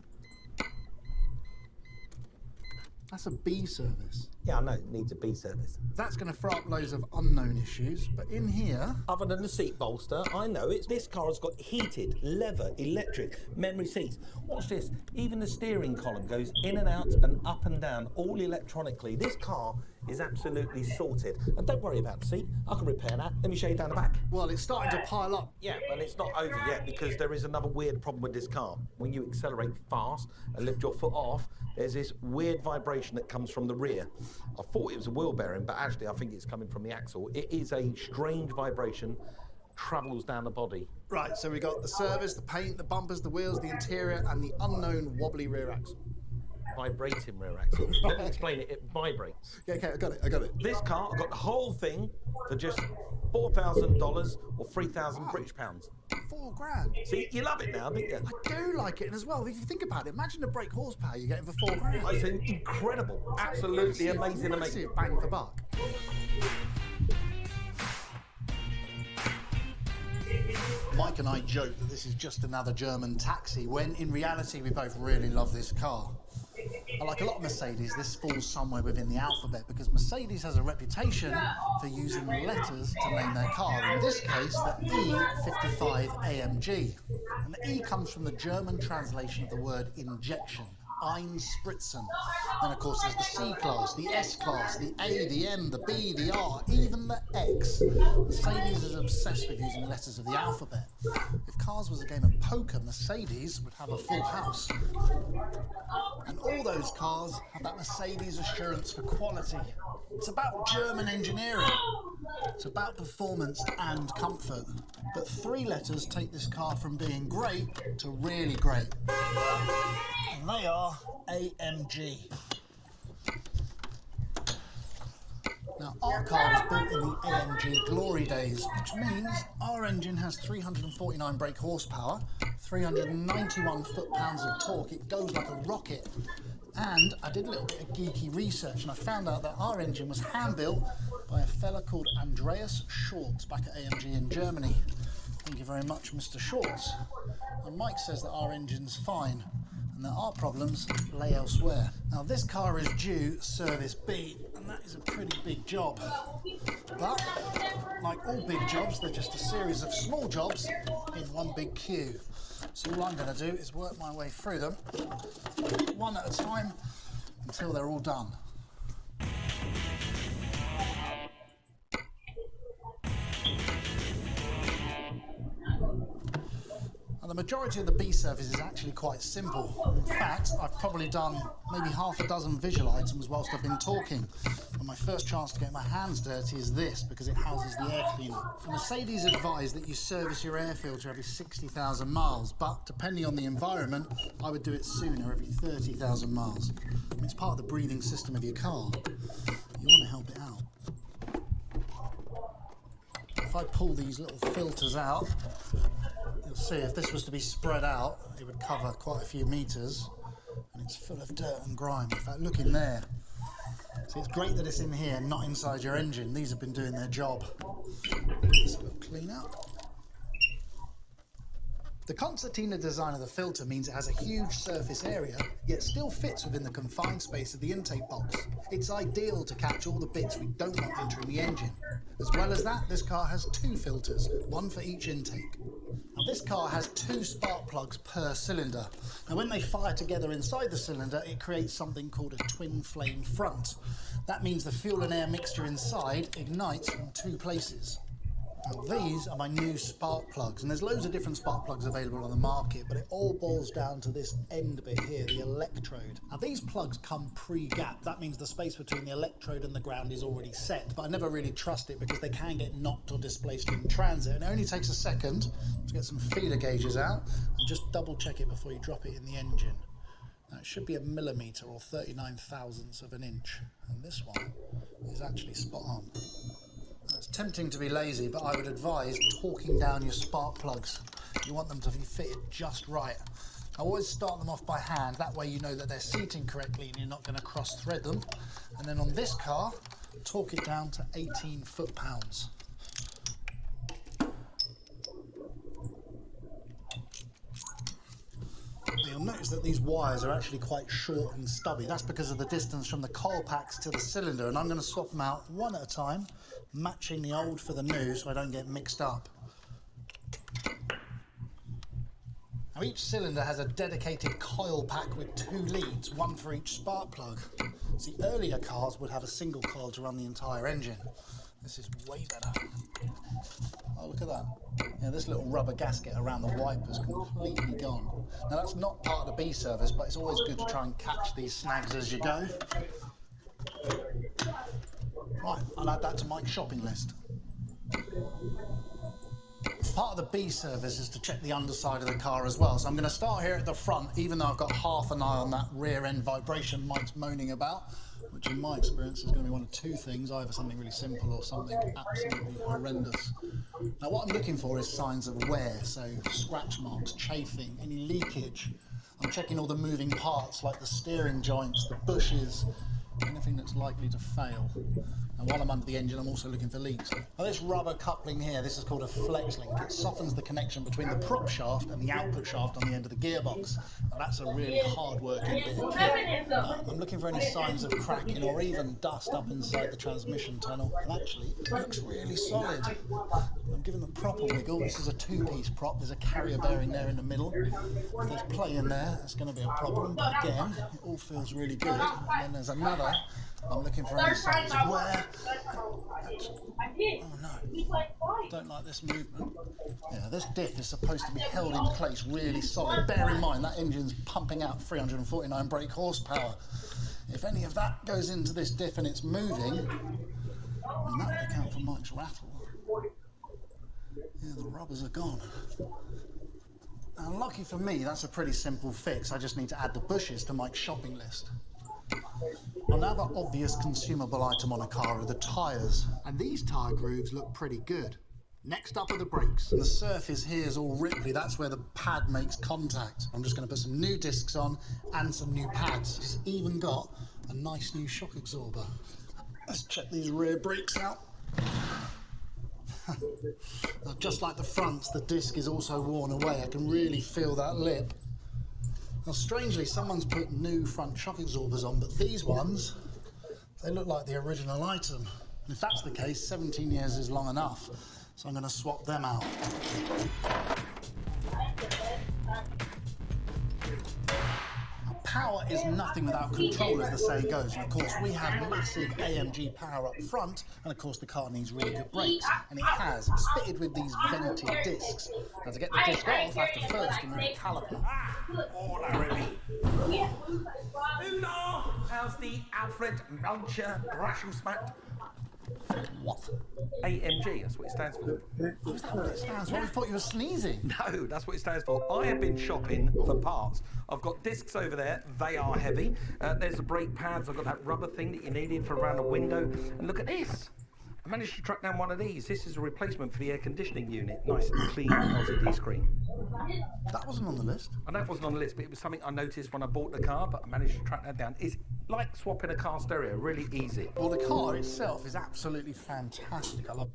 That's a B service. Yeah, I know, it needs a B service. That's going to throw up loads of unknown issues, but in here... Other than the seat bolster, I know this car has got heated, leather, electric, memory seats. Watch this, even the steering column goes in and out and up and down, all electronically. This car is absolutely sorted. And don't worry about the seat, I can repair that. Let me show you down the back. Well, it's starting to pile up. Yeah, and it's not over yet because there is another weird problem with this car. When you accelerate fast and lift your foot off, there's this weird vibration that comes from the rear. I thought it was a wheel bearing, but actually I think it's coming from the axle. It is a strange vibration, travels down the body. Right, so we got the service, the paint, the bumpers, the wheels, the interior, and the unknown wobbly rear axle. Vibrating rear axle. Let me explain it. It vibrates. Yeah, okay, I got it. This car, I got the whole thing for just $4,000 or 3,000 British pounds. £4,000. See, you love it now, don't you? I do like it, and as well, if you think about it, imagine the brake horsepower you're getting for £4,000. It's incredible. Absolutely amazing. Bang for buck. Mike and I joke that this is just another German taxi, when in reality we both really love this car. Like a lot of Mercedes, this falls somewhere within the alphabet because Mercedes has a reputation for using letters to name their car. In this case, the E55 AMG. And the E comes from the German translation of the word injection, Einspritzen. Then of course there's the C-Class, the S-Class, the A, the M, the B, the R, even the X. Mercedes is obsessed with using letters of the alphabet. If cars was a game of poker, Mercedes would have a full house. And all those cars have that Mercedes assurance for quality. It's about German engineering. It's about performance and comfort. But 3 letters take this car from being great to really great. And they are AMG. Now, our car was built in the AMG glory days, which means our engine has 349 brake horsepower, 391 foot-pounds of torque. It goes like a rocket. And I did a little bit of geeky research and I found out that our engine was hand-built by a fella called Andreas Schwartz back at AMG in Germany. Thank you very much, Mr. Schwartz. And Mike says that our engine's fine and that our problems lay elsewhere. Now, this car is due Service B, and that is a pretty big job. But, like all big jobs, they're just a series of small jobs in one big queue. So all I'm going to do is work my way through them, one at a time, until they're all done. The majority of the B service is actually quite simple. In fact, I've probably done maybe half a dozen visual items whilst I've been talking. And my first chance to get my hands dirty is this, because it houses the air cleaner. And Mercedes advised that you service your air filter every 60,000 miles, but depending on the environment, I would do it sooner, every 30,000 miles. I mean, it's part of the breathing system of your car. You want to help it out. If I pull these little filters out, you'll see if this was to be spread out, it would cover quite a few meters, and it's full of dirt and grime. In fact, look in there. See, it's great that it's in here, not inside your engine. These have been doing their job. Just a little clean up. The concertina design of the filter means it has a huge surface area, yet still fits within the confined space of the intake box. It's ideal to catch all the bits we don't want entering the engine. As well as that, this car has 2 filters, one for each intake. Now, this car has 2 spark plugs per cylinder. Now, when they fire together inside the cylinder, it creates something called a twin flame front. That means the fuel and air mixture inside ignites from 2 places. Now, these are my new spark plugs, and there's loads of different spark plugs available on the market, but it all boils down to this end bit here, the electrode. Now, these plugs come pre-gap. That means the space between the electrode and the ground is already set, but I never really trust it because they can get knocked or displaced in transit, and it only takes a second to get some feeler gauges out and just double check it before you drop it in the engine. Now, it should be a millimetre or 39 thousandths of an inch, and this one is actually spot on. It's tempting to be lazy, but I would advise torquing down your spark plugs. You want them to be fitted just right. I always start them off by hand, that way you know that they're seating correctly and you're not going to cross thread them. And then on this car, torque it down to 18 foot-pounds. You'll notice that these wires are actually quite short and stubby. That's because of the distance from the coil packs to the cylinder, and I'm going to swap them out one at a time, matching the old for the new so I don't get mixed up. Now, each cylinder has a dedicated coil pack with 2 leads, one for each spark plug. See, earlier cars would have a single coil to run the entire engine. This is way better. Oh, look at that. Yeah, this little rubber gasket around the wiper's completely gone. Now, that's not part of the B service, but it's always good to try and catch these snags as you go. Right, I'll add that to Mike's shopping list. Part of the B service is to check the underside of the car as well. So I'm going to start here at the front, even though I've got half an eye on that rear end vibration Mike's moaning about, which in my experience is going to be one of 2 things, either something really simple or something absolutely horrendous. Now, what I'm looking for is signs of wear, so scratch marks, chafing, any leakage. I'm checking all the moving parts like the steering joints, the bushes, anything that's likely to fail. And while I'm under the engine, I'm also looking for leaks. Now this rubber coupling here, this is called a flex link. It softens the connection between the prop shaft and the output shaft on the end of the gearbox. Now that's a really hard working bit of kit. I'm looking for any signs of cracking or even dust up inside the transmission tunnel. And actually, it looks really solid. I'm giving the prop a wiggle. This is a two-piece prop. There's a carrier bearing there in the middle. If there's play in there, it's going to be a problem. But again, it all feels really good. And then there's another. I'm looking for any signs of wear. Oh no, don't like this movement. Yeah, this diff is supposed to be held in place really solid. Bear in mind that engine's pumping out 349 brake horsepower. If any of that goes into this diff and it's moving, I mean, that would account for much rattle. Yeah, the rubbers are gone. Now, lucky for me, that's a pretty simple fix. I just need to add the bushes to Mike's shopping list. Another obvious consumable item on a car are the tyres. And these tyre grooves look pretty good. Next up are the brakes. The surface here is all ripply. That's where the pad makes contact. I'm just going to put some new discs on and some new pads. It's even got a nice new shock absorber. Let's check these rear brakes out. Just like the fronts, the disc is also worn away. I can really feel that lip. Now, strangely, someone's put new front shock absorbers on, but these ones, they look like the original item. And if that's the case, 17 years is long enough, so I'm going to swap them out. Power is nothing without control, as the saying goes. And of course, we have massive AMG power up front, and of course, the car needs really good brakes, and it has. It's fitted with these vented discs. Now, to get the disc off, I have to first remove the caliper. Uno! How's the Alfred Melcher Russian smacked? What? AMG, that's what it stands for. Is that what it stands for? I thought you were sneezing. No, that's what it stands for. I have been shopping for parts. I've got discs over there. They are heavy. There's the brake pads. I've got that rubber thing that you needed for around the window. And look at this. I managed to track down one of these. This is a replacement for the air conditioning unit. Nice clean LCD screen. That wasn't on the list. And that wasn't on the list, but it was something I noticed when I bought the car, but I managed to track that down. It's like swapping a car stereo, really easy. Well, the car itself is absolutely fantastic. I love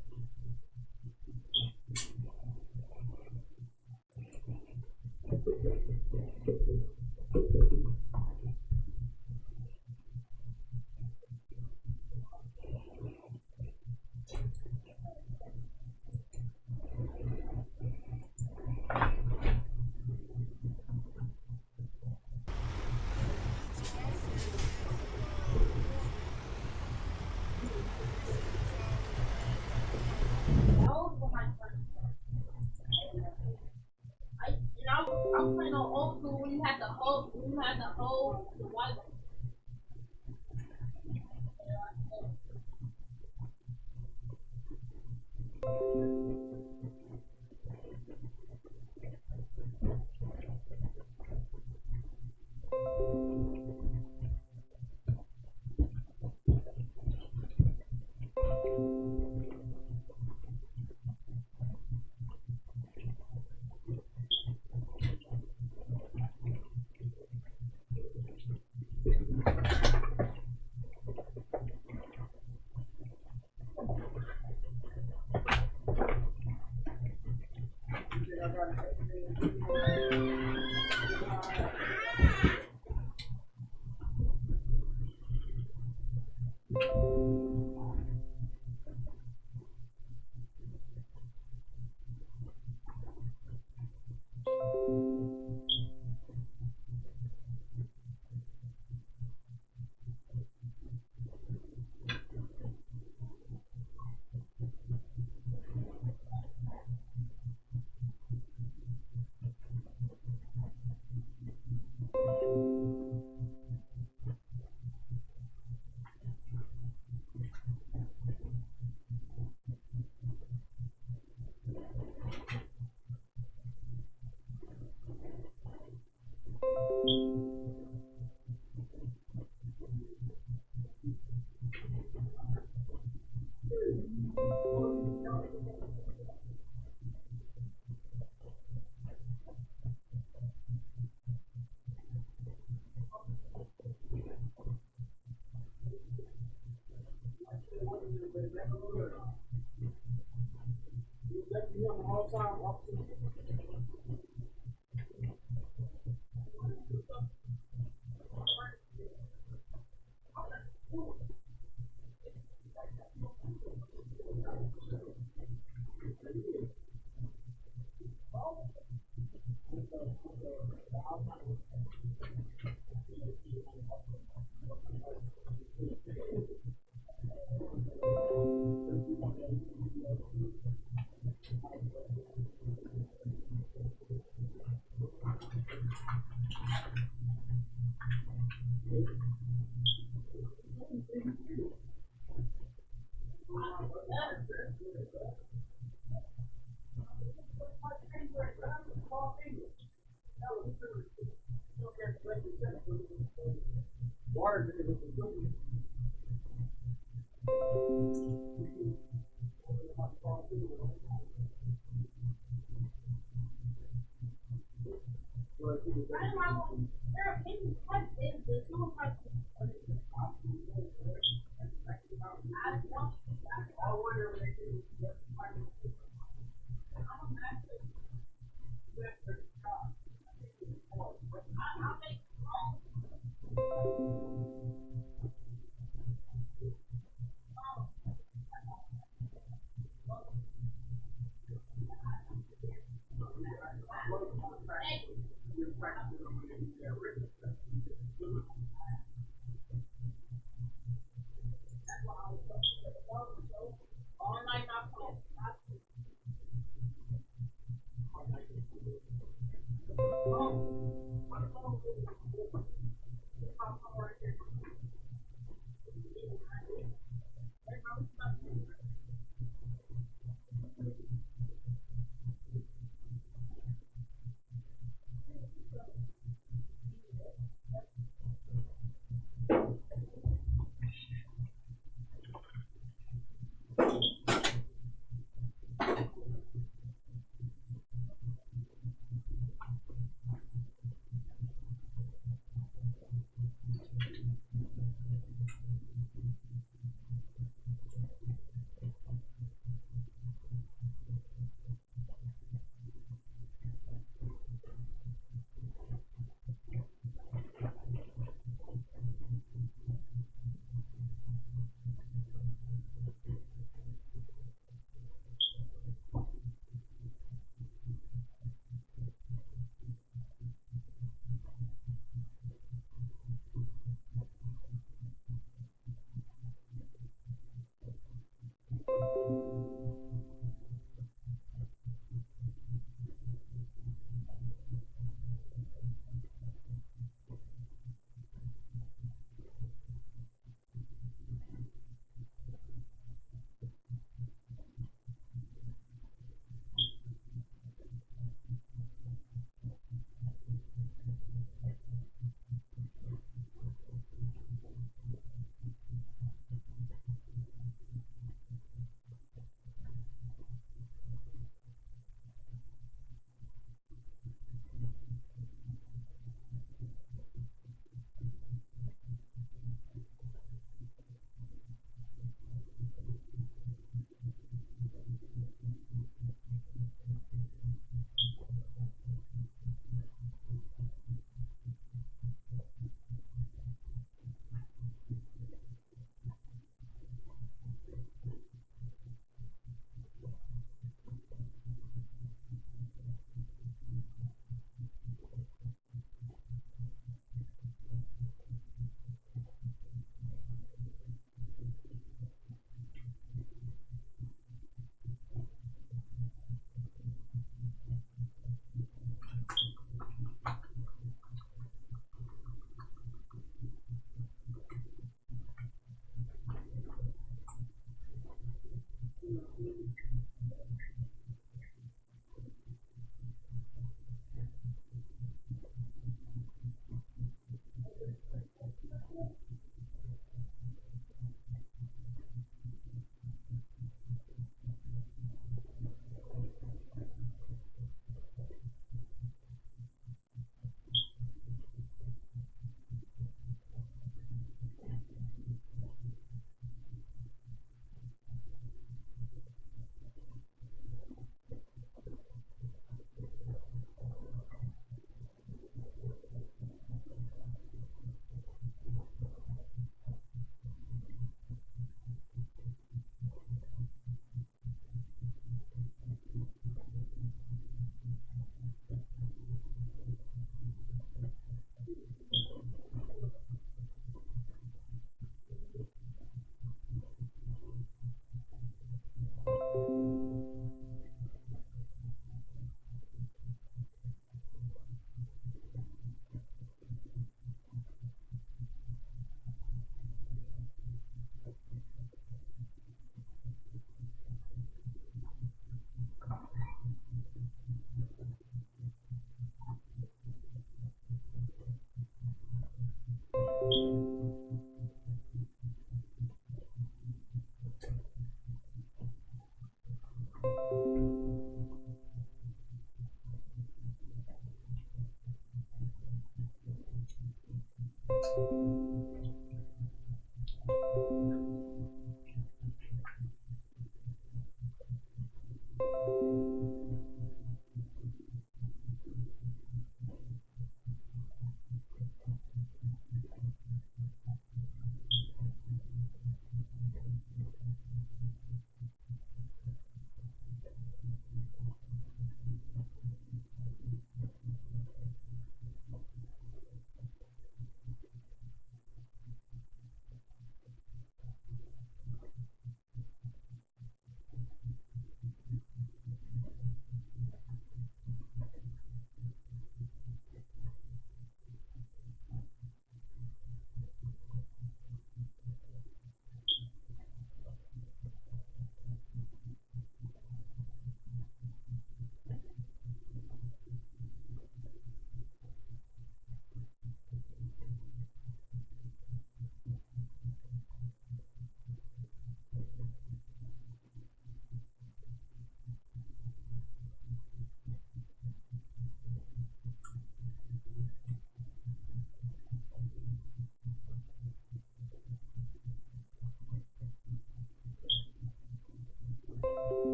I'm playing on old school when you had the whole white.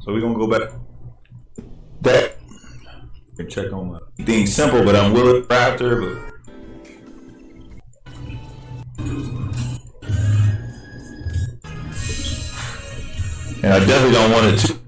So we're gonna go back that and check on my thing. Simple, but I'm willing after. But and I definitely don't want it to.